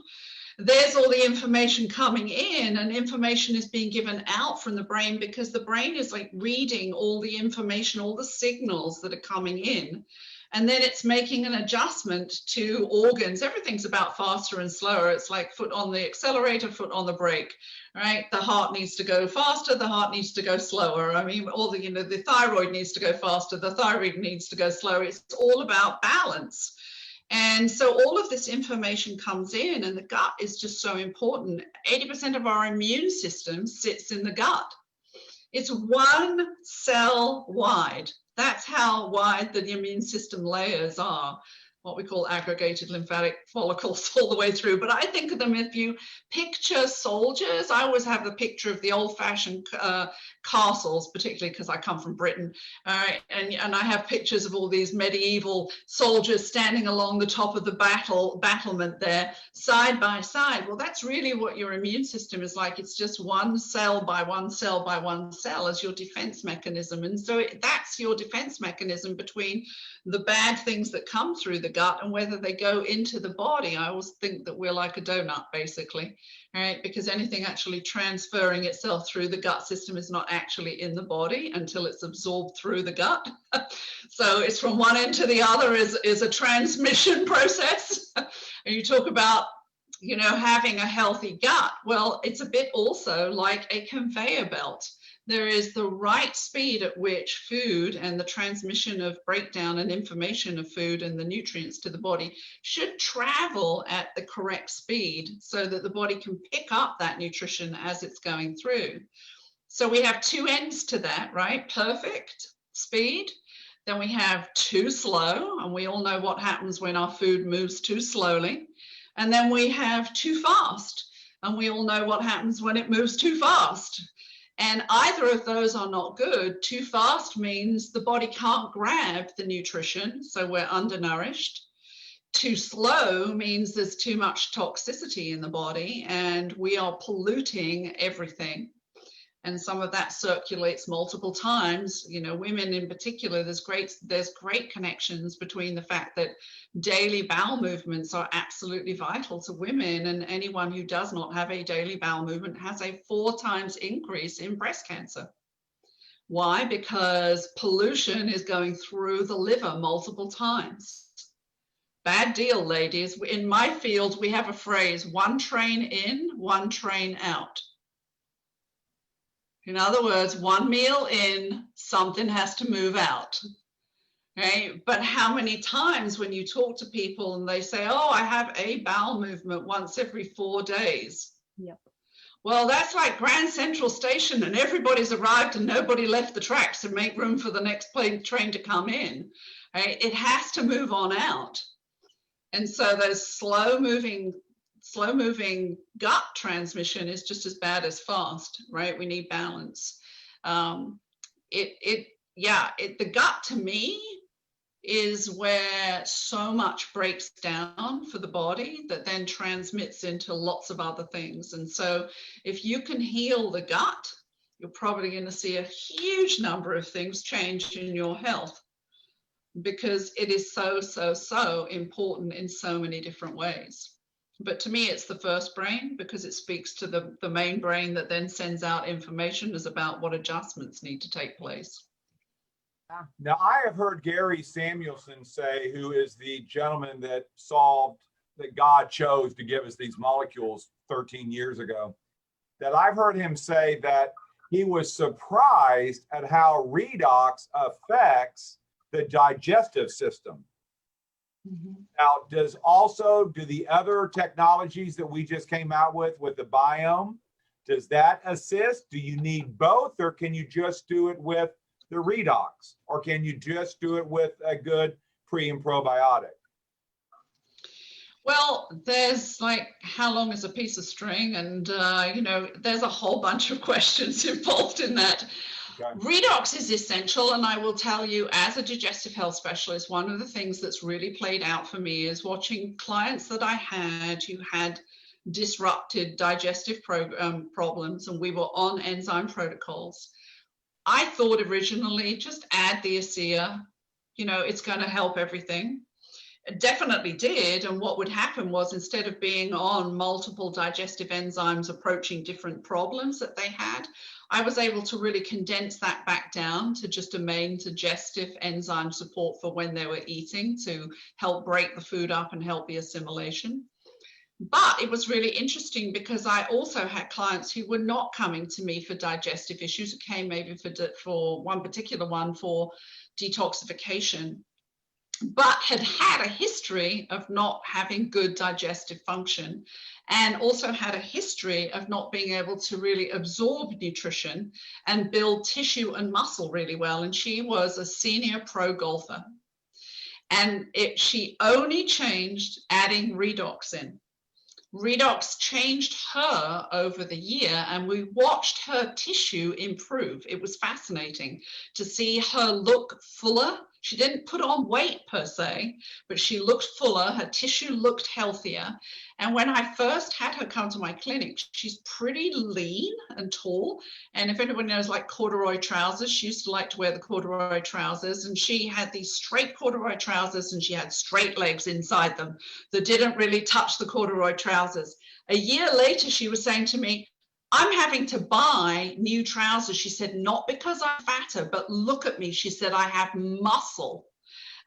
Speaker 4: there's all the information coming in, and information is being given out from the brain, because the brain is like reading all the information, all the signals that are coming in. And then it's making an adjustment to organs. Everything's about faster and slower. It's like foot on the accelerator, foot on the brake, right? The heart needs to go faster, the heart needs to go slower. I mean, all the, the thyroid needs to go faster, the thyroid needs to go slower. It's all about balance. And so all of this information comes in, and the gut is just so important. 80% of our immune system sits in the gut. It's one cell wide. That's how wide the immune system layers are, what we call aggregated lymphatic follicles all the way through. But I think of them, if you picture soldiers, I always have the picture of the old-fashioned castles, particularly because I come from Britain. And I have pictures of all these medieval soldiers standing along the top of the battlement there, side by side. Well, that's really what your immune system is like. It's just one cell by one cell by one cell as your defense mechanism. And so that's your defense mechanism between the bad things that come through the gut and whether they go into the body. I always think that we're like a donut, basically, right? Because anything actually transferring itself through the gut system is not actually in the body until it's absorbed through the gut. So it's from one end to the other is a transmission process. And you talk about, having a healthy gut. Well, it's a bit also like a conveyor belt. There is the right speed at which food and the transmission of breakdown and information of food and the nutrients to the body should travel at the correct speed so that the body can pick up that nutrition as it's going through. So we have two ends to that, right? Perfect speed. Then we have too slow, and we all know what happens when our food moves too slowly. And then we have too fast, and we all know what happens when it moves too fast. And either of those are not good. Too fast means the body can't grab the nutrition, so we're undernourished. Too slow means there's too much toxicity in the body and we are polluting everything. And some of that circulates multiple times. Women in particular, there's great connections between the fact that daily bowel movements are absolutely vital to women, and anyone who does not have a daily bowel movement has a 4 times increase in breast cancer. Why? Because pollution is going through the liver multiple times. Bad deal, ladies. In my field, we have a phrase, one train in, one train out. In other words, one meal in, something has to move out. Okay? But how many times when you talk to people and they say, oh, I have a bowel movement once every 4 days.
Speaker 2: Yep.
Speaker 4: Well, that's like Grand Central Station and everybody's arrived and nobody left the tracks to make room for the next train to come in. Right? It has to move on out. And so those slow moving gut transmission is just as bad as fast, right? We need balance. The gut to me is where so much breaks down for the body that then transmits into lots of other things. And so if you can heal the gut, you're probably going to see a huge number of things change in your health, because it is so important in so many different ways. But to me, it's the first brain, because it speaks to the main brain that then sends out information as about what adjustments need to take place.
Speaker 3: Now, I have heard Gary Samuelson say, who is the gentleman that God chose to give us these molecules 13 years ago, that I've heard him say that he was surprised at how redox affects the digestive system. Mm-hmm. Now, do the other technologies that we just came out with the biome, does that assist? Do you need both, or can you just do it with the redox, or can you just do it with a good pre and probiotic?
Speaker 4: Well, there's like, how long is a piece of string? And, there's a whole bunch of questions involved in that. Okay. Redox is essential, and I will tell you, as a digestive health specialist, one of the things that's really played out for me is watching clients that I had who had disrupted digestive problems, and we were on enzyme protocols. I thought originally, just add the ASEA, it's going to help everything. definitely did. And what would happen was, instead of being on multiple digestive enzymes approaching different problems that they had, I was able to really condense that back down to just a main digestive enzyme support for when they were eating, to help break the food up and help the assimilation. But it was really interesting because I also had clients who were not coming to me for digestive issues, who came maybe for one particular one for detoxification, but had had a history of not having good digestive function, and also had a history of not being able to really absorb nutrition and build tissue and muscle really well. And she was a senior pro golfer. And she only changed adding REDOX in. REDOX changed her over the year, and we watched her tissue improve. It was fascinating to see her look fuller. She didn't put on weight per se, but she looked fuller. Her tissue looked healthier. And when I first had her come to my clinic, she's pretty lean and tall. And if anyone knows, like, corduroy trousers, she used to like to wear the corduroy trousers, and she had these straight corduroy trousers, and she had straight legs inside them that didn't really touch the corduroy trousers. A year later, she was saying to me, I'm having to buy new trousers. She said, not because I'm fatter, but look at me. She said, I have muscle.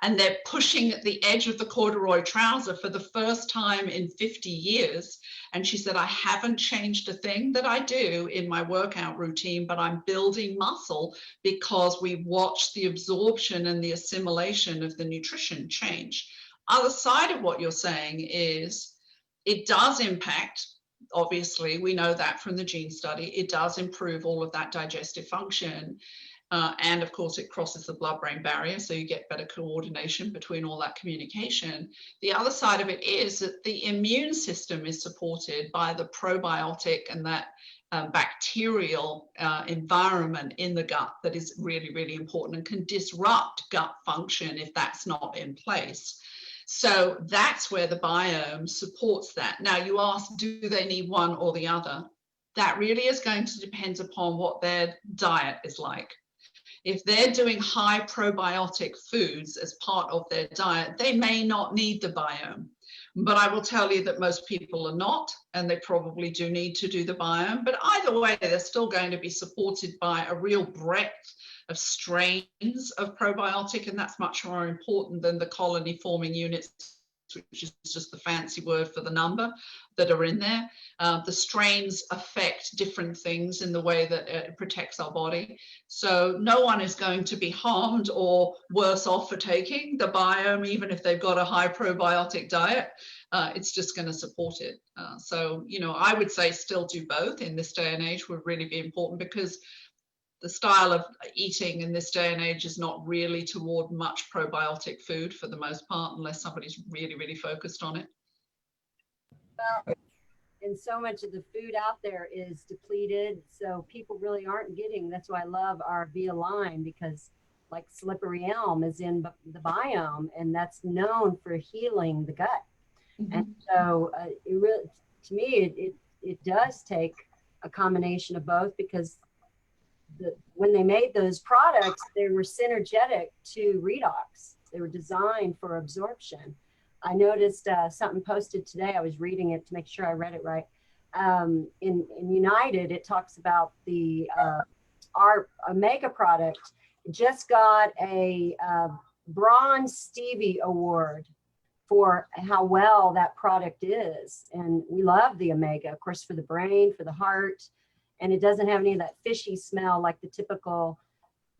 Speaker 4: And they're pushing at the edge of the corduroy trouser for the first time in 50 years. And she said, I haven't changed a thing that I do in my workout routine, but I'm building muscle because we watched the absorption and the assimilation of the nutrition change. Other side of what you're saying is it does impact, obviously, we know that from the gene study, it does improve all of that digestive function. And of course, it crosses the blood-brain barrier, so you get better coordination between all that communication. The other side of it is that the immune system is supported by the probiotic and that bacterial environment in the gut that is really, really important and can disrupt gut function if that's not in place. So that's where the biome supports that. Now, you ask, do they need one or the other? That really is going to depend upon what their diet is like. If they're doing high probiotic foods as part of their diet, they may not need the biome. But I will tell you that most people are not, and they probably do need to do the biome. But either way, they're still going to be supported by a real breadth of strains of probiotic, and that's much more important than the colony forming units, which is just the fancy word for the number that are in there. The strains affect different things in the way that it protects our body. So no one is going to be harmed or worse off for taking the biome, even if they've got a high probiotic diet. It's just going to support it. So, you know, I would say still do both in this day and age would really be important, because the style of eating in this day and age is not really toward much probiotic food for the most part, unless somebody's really, really focused on it.
Speaker 6: Well, and so much of the food out there is depleted, so people really aren't getting. That's why I love our Via line, because like slippery elm is in the biome, and that's known for healing the gut. Mm-hmm. And so it really, to me, it does take a combination of both, because when they made those products, they were synergetic to REDOX. They were designed for absorption. I noticed something posted today. I was reading it to make sure I read it right. In United, it talks about our Omega product just got a Bronze Stevie Award for how well that product is. And we love the Omega, of course, for the brain, for the heart. And it doesn't have any of that fishy smell like the typical,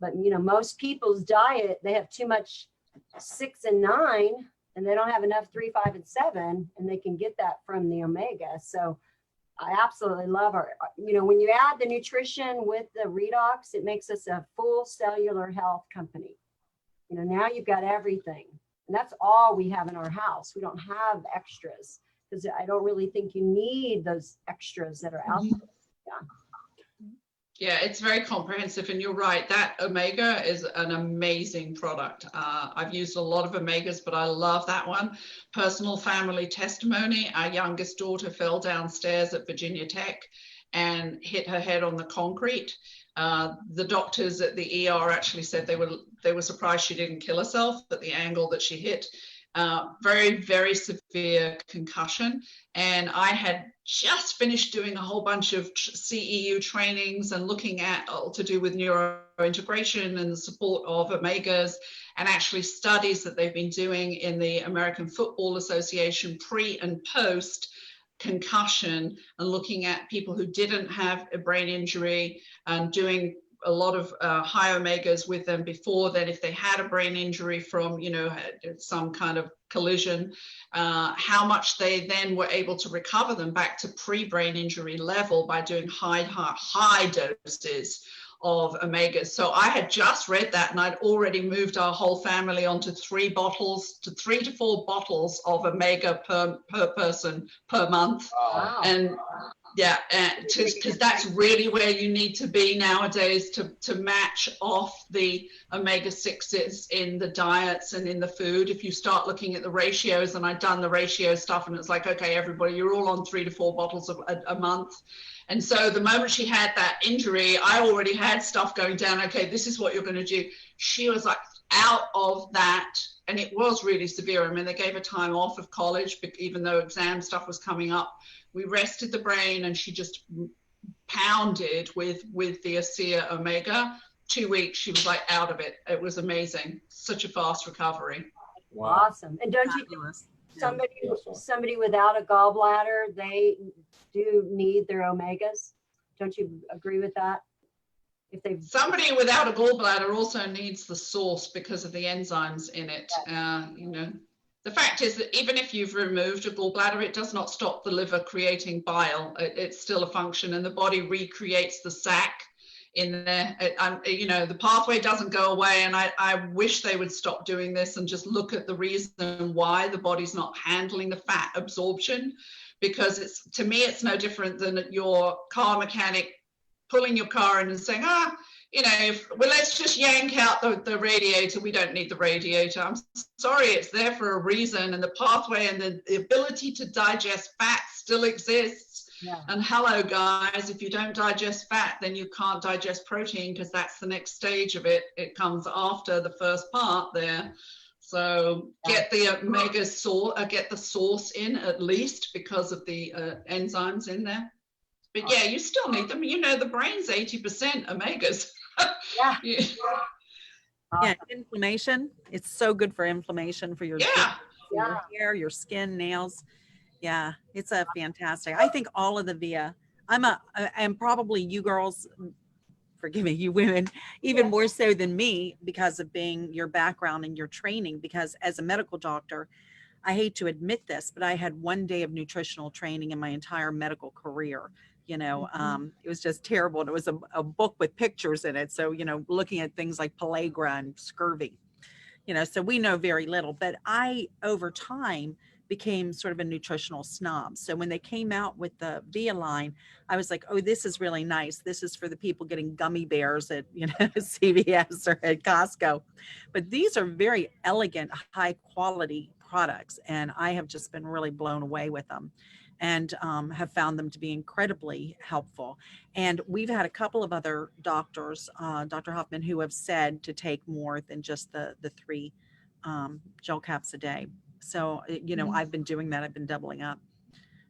Speaker 6: but you know, most people's diet, they have too much 6 and 9, and they don't have enough 3, 5, and 7, and they can get that from the Omega. So I absolutely love our, you know, when you add the nutrition with the REDOX, it makes us a full cellular health company. You know, now you've got everything, and that's all we have in our house. We don't have extras, because I don't really think you need those extras that are out there. Yeah.
Speaker 4: Yeah, it's very comprehensive, and you're right, that Omega is an amazing product. I've used a lot of Omegas, but I love that one. Personal family testimony, our youngest daughter fell downstairs at Virginia Tech and hit her head on the concrete. The doctors at the ER actually said they were surprised she didn't kill herself at the angle that she hit. very, very severe concussion. And I had just finished doing a whole bunch of CEU trainings and looking at all to do with neurointegration and the support of omegas, and actually studies that they've been doing in the American Football Association pre and post concussion, and looking at people who didn't have a brain injury and doing a lot of high omegas with them before then, if they had a brain injury from, you know, some kind of collision, how much they then were able to recover them back to pre-brain injury level by doing high doses of omegas. So I had just read that, and I'd already moved our whole family onto 3 to 4 bottles of omega per person per month.
Speaker 6: Wow.
Speaker 4: And yeah, because that's really where you need to be nowadays to match off the omega-6s in the diets and in the food. If you start looking at the ratios, and I'd done the ratio stuff, and it's like, okay, everybody, you're all on 3 to 4 bottles a month. And so the moment she had that injury, I already had stuff going down. Okay, this is what you're going to do. She was like out of that. And it was really severe. I mean, they gave her time off of college, but even though exam stuff was coming up, we rested the brain, and she just pounded with the ASEA Omega. 2 weeks, she was like out of it. It was amazing. Such a fast recovery.
Speaker 3: Wow.
Speaker 6: Awesome. And don't you think
Speaker 1: Fabulous.
Speaker 6: somebody without a gallbladder, they do need their omegas? Don't you agree with that? If they've
Speaker 4: Somebody without a gallbladder also needs the source because of the enzymes in it. You know, the fact is that even if you've removed a gallbladder, it does not stop the liver creating bile. It's still a function, and the body recreates the sac in there. You know, the pathway doesn't go away, and I wish they would stop doing this and just look at the reason why the body's not handling the fat absorption, because it's, to me, it's no different than your car mechanic pulling your car in and saying, you know, well, let's just yank out the radiator. We don't need the radiator. I'm sorry, it's there for a reason. And the pathway and the ability to digest fat still exists.
Speaker 6: Yeah.
Speaker 4: And hello, guys, if you don't digest fat, then you can't digest protein, because that's the next stage of it. It comes after the first part there. So get the omega source, get the source in at least, because of the enzymes in there. But yeah, you still need them. You know, the brain's 80% omegas.
Speaker 6: Yeah.
Speaker 1: Yeah, inflammation. It's so good for inflammation for your,
Speaker 4: Yeah.
Speaker 1: your hair, your skin, nails. Yeah, it's a fantastic. I think all of the VIA. and probably you girls, forgive me, you women, even more so than me, because of being your background and your training. Because as a medical doctor, I hate to admit this, but I had 1 day of nutritional training in my entire medical career. You know, it was just terrible. And it was a book with pictures in it. So, you know, looking at things like pellagra and scurvy, you know, so we know very little. But I, over time, became sort of a nutritional snob. So when they came out with the VIA line, I was like, oh, this is really nice. This is for the people getting gummy bears at, you know, CVS or at Costco. But these are very elegant, high quality products. And I have just been really blown away with them, and have found them to be incredibly helpful. And we've had a couple of other doctors, Dr. Hoffman, who have said to take more than just the 3 gel caps a day. So, you know, I've been doing that. I've been doubling up.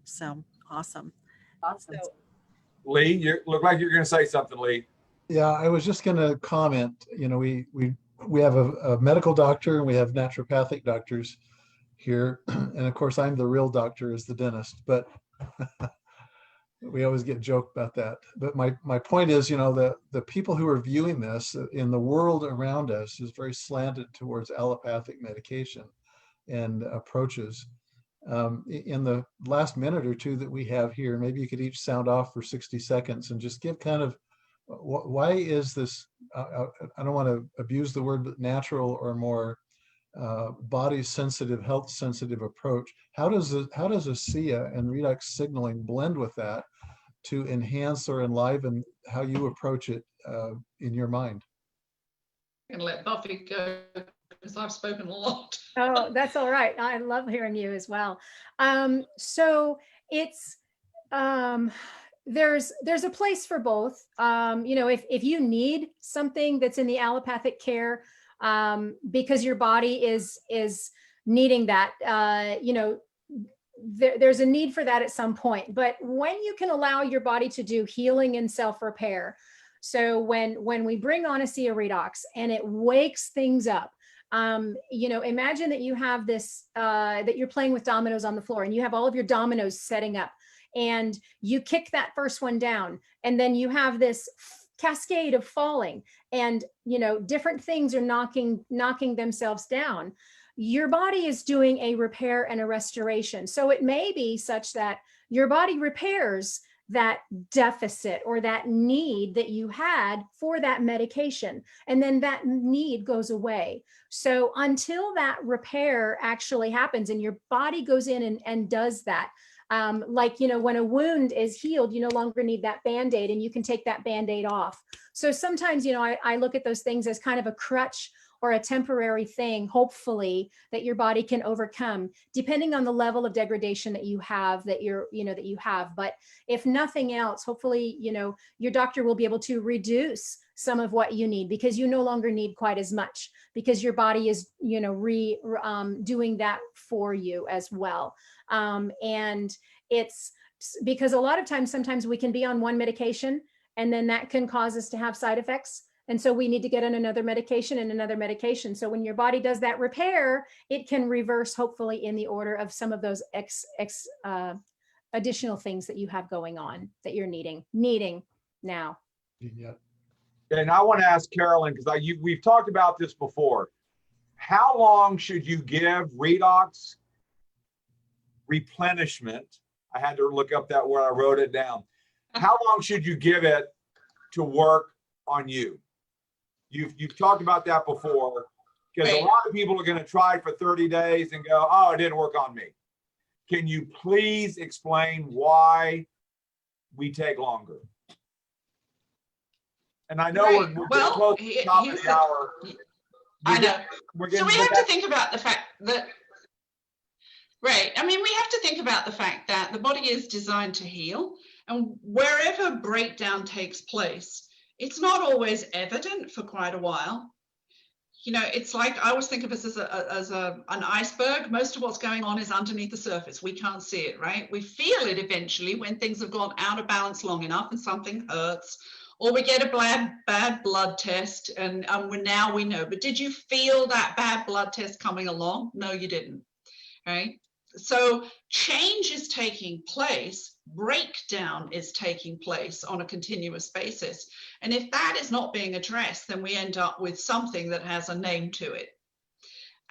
Speaker 1: So awesome.
Speaker 6: Awesome.
Speaker 1: So,
Speaker 3: Lee, you look like you're going to say something, Lee.
Speaker 5: Yeah, I was just going to comment. You know, we have a medical doctor, and we have naturopathic doctors here, and of course I'm the real doctor as the dentist, but we always get joked about that. But my point is, you know, the people who are viewing this in the world around us is very slanted towards allopathic medication and approaches. In the last minute or two that we have here, maybe you could each sound off for 60 seconds and just give kind of why is this, I don't want to abuse the word, but natural or more body sensitive, health sensitive approach. How does ASEA and REDOX signaling blend with that to enhance or enliven how you approach it in your mind?
Speaker 4: I'm going to let Buffy go, because I've spoken a lot.
Speaker 2: Oh, that's all right. I love hearing you as well. So it's, there's a place for both. You know, if you need something that's in the allopathic care, because your body is needing that, there's a need for that at some point. But when you can allow your body to do healing and self-repair, so when we bring on ASEA REDOX and it wakes things up, imagine that you have this, that you're playing with dominoes on the floor and you have all of your dominoes setting up and you kick that first one down and then you have this cascade of falling and, different things are knocking themselves down. Your body is doing a repair and a restoration. So it may be such that your body repairs that deficit or that need that you had for that medication, and then that need goes away. So until that repair actually happens and your body goes in and does that, when a wound is healed, you no longer need that Band-Aid and you can take that Band-Aid off. So sometimes, I look at those things as kind of a crutch or a temporary thing, hopefully, that your body can overcome, depending on the level of degradation that you have, that you have. But if nothing else, hopefully, your doctor will be able to reduce some of what you need because you no longer need quite as much because your body is, doing that for you as well. And it's because a lot of times, sometimes we can be on one medication and then that can cause us to have side effects. And so we need to get on another medication and another medication. So when your body does that repair, it can reverse, hopefully, in the order of some of those additional things that you have going on that you're needing now.
Speaker 5: Yeah.
Speaker 3: And I want to ask Carolyn, because we've talked about this before. How long should you give REDOX replenishment? I had to look up that word, I wrote it down. How long should you give it to work on you? You've talked about that before, because a lot of people are going to try for 30 days and go, oh, it didn't work on me. Can you please explain why we take longer? And I know we're close to the top of the hour.
Speaker 4: I know. So we have to think about the fact that, we have to think about the fact that the body is designed to heal, and wherever breakdown takes place, it's not always evident for quite a while. It's like, I always think of us as an iceberg. Most of what's going on is underneath the surface. We can't see it, right? We feel it eventually when things have gone out of balance long enough and something hurts, or we get a bad blood test and now we know. But did you feel that bad blood test coming along? No, you didn't, right? So change is taking place, breakdown is taking place on a continuous basis. And if that is not being addressed, then we end up with something that has a name to it.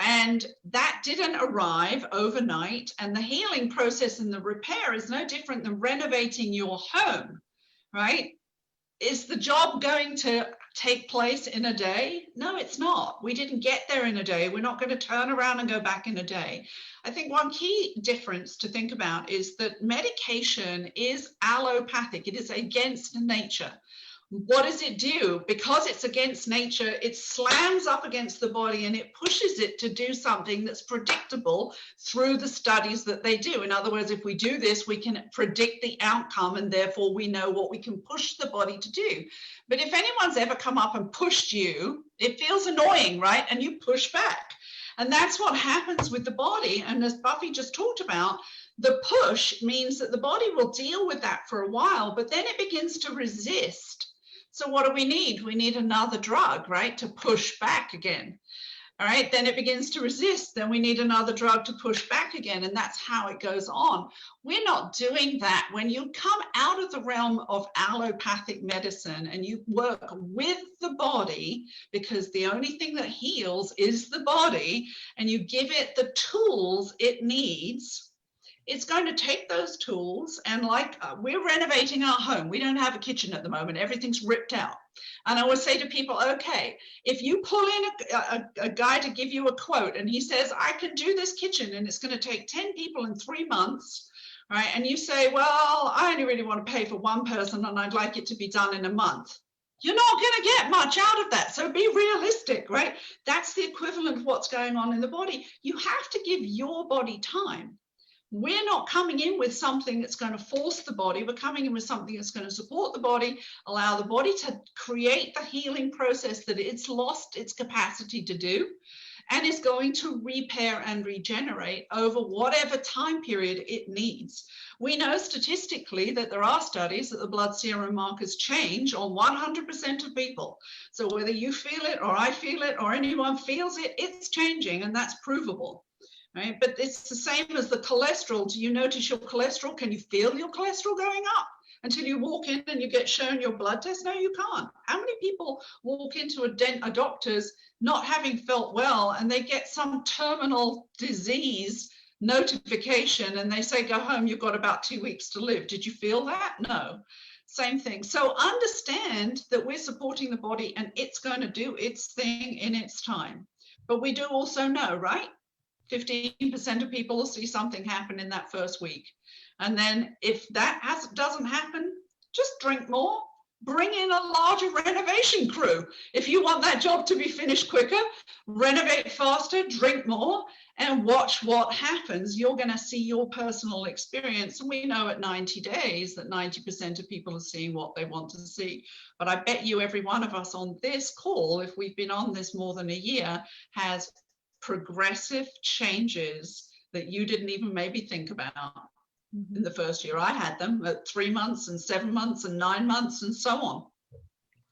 Speaker 4: And that didn't arrive overnight. And the healing process and the repair is no different than renovating your home, right? Is the job going to take place in a day? No, it's not. We didn't get there in a day. We're not going to turn around and go back in a day. I think one key difference to think about is that medication is allopathic. It is against nature. What does it do? Because it's against nature, it slams up against the body and it pushes it to do something that's predictable through the studies that they do. In other words, if we do this, we can predict the outcome and therefore we know what we can push the body to do. But if anyone's ever come up and pushed you, it feels annoying, right? And you push back. And that's what happens with the body. And as Buffy just talked about, the push means that the body will deal with that for a while, but then it begins to resist. So what do we need? We need another drug, right, to push back again. All right, then it begins to resist. Then we need another drug to push back again. And that's how it goes on. We're not doing that. When you come out of the realm of allopathic medicine and you work with the body, because the only thing that heals is the body, and you give it the tools it needs, it's going to take those tools and we're renovating our home. We don't have a kitchen at the moment. Everything's ripped out. And I always say to people, okay, if you pull in a guy to give you a quote and he says, I can do this kitchen and it's going to take 10 people in 3 months, right? And you say, well, I only really want to pay for one person and I'd like it to be done in a month. You're not going to get much out of that. So be realistic, right? That's the equivalent of what's going on in the body. You have to give your body time. We're not coming in with something that's going to force the body. We're coming in with something that's going to support the body, allow the body to create the healing process that it's lost its capacity to do. and is going to repair and regenerate over whatever time period it needs. We know statistically that there are studies that the blood serum markers change on 100% of people. So whether you feel it or I feel it or anyone feels it, it's changing, and that's provable. Right? But it's the same as the cholesterol. Do you notice your cholesterol? Can you feel your cholesterol going up until you walk in and you get shown your blood test? No, you can't. How many people walk into a doctor's not having felt well, and they get some terminal disease notification and they say, go home, you've got about 2 weeks to live. Did you feel that? No. Same thing. So understand that we're supporting the body and it's going to do its thing in its time. But we do also know, right? 15% of people will see something happen in that first week. And then if that doesn't happen, just drink more. Bring in a larger renovation crew. If you want that job to be finished quicker, renovate faster, drink more, and watch what happens. You're going to see your personal experience. And we know at 90 days that 90% of people are seeing what they want to see. But I bet you every one of us on this call, if we've been on this more than a year, has progressive changes that you didn't even maybe think about. In the first year. I had them at 3 months and 7 months and 9 months and so on.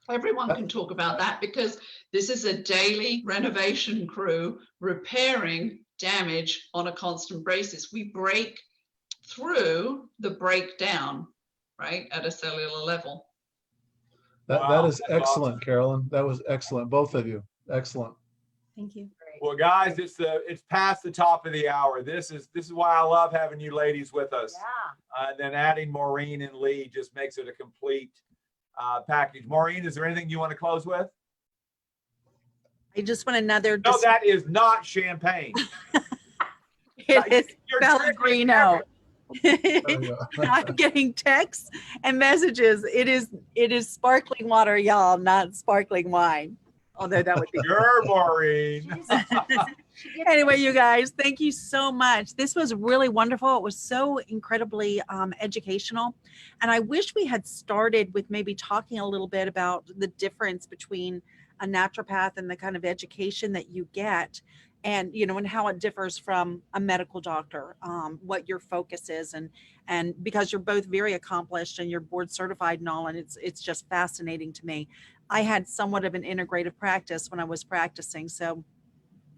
Speaker 4: Everyone can talk about that because this is a daily renovation crew repairing damage on a constant basis. We break through the breakdown, right, at a cellular level.
Speaker 5: That is excellent, Carolyn. That was excellent. Both of you. Excellent.
Speaker 1: Thank you.
Speaker 3: Well, guys, it's past the top of the hour. This is why I love having you ladies with us.
Speaker 6: Yeah.
Speaker 3: And then adding Maureen and Lee just makes it a complete package. Maureen, is there anything you want to close with?
Speaker 1: I just want another.
Speaker 3: No, that is not champagne.
Speaker 1: It is
Speaker 3: You're
Speaker 1: Pellegrino.
Speaker 5: Yeah.
Speaker 1: I'm getting texts and messages. It is sparkling water, y'all, not sparkling wine. Although that would be
Speaker 3: You're Maureen.
Speaker 1: anyway, you guys, thank you so much. This was really wonderful. It was so incredibly educational. And I wish we had started with maybe talking a little bit about the difference between a naturopath and the kind of education that you get, and and how it differs from a medical doctor, what your focus is, and because you're both very accomplished and you're board certified and all, and it's just fascinating to me. I had somewhat of an integrative practice when I was practicing, so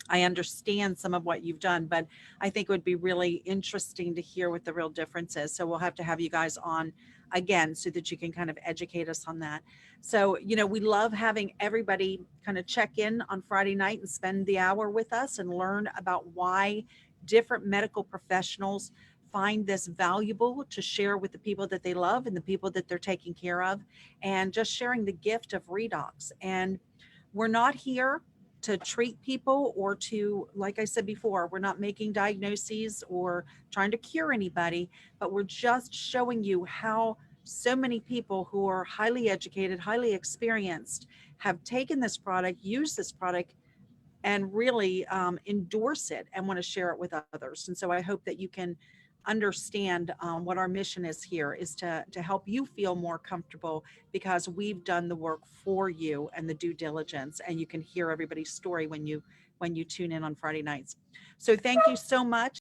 Speaker 1: I understand some of what you've done, but I think it would be really interesting to hear what the real difference is. So we'll have to have you guys on again so that you can kind of educate us on that. So, we love having everybody kind of check in on Friday night and spend the hour with us and learn about why different medical professionals find this valuable to share with the people that they love and the people that they're taking care of, and just sharing the gift of REDOX. And we're not here to treat people or to, like I said before, we're not making diagnoses or trying to cure anybody, but we're just showing you how so many people who are highly educated, highly experienced, have taken this product, used this product, and really endorse it and want to share it with others. And so I hope that you can understand what our mission is here, is to help you feel more comfortable, because we've done the work for you and the due diligence, and you can hear everybody's story when you tune in on Friday nights. So thank you so much.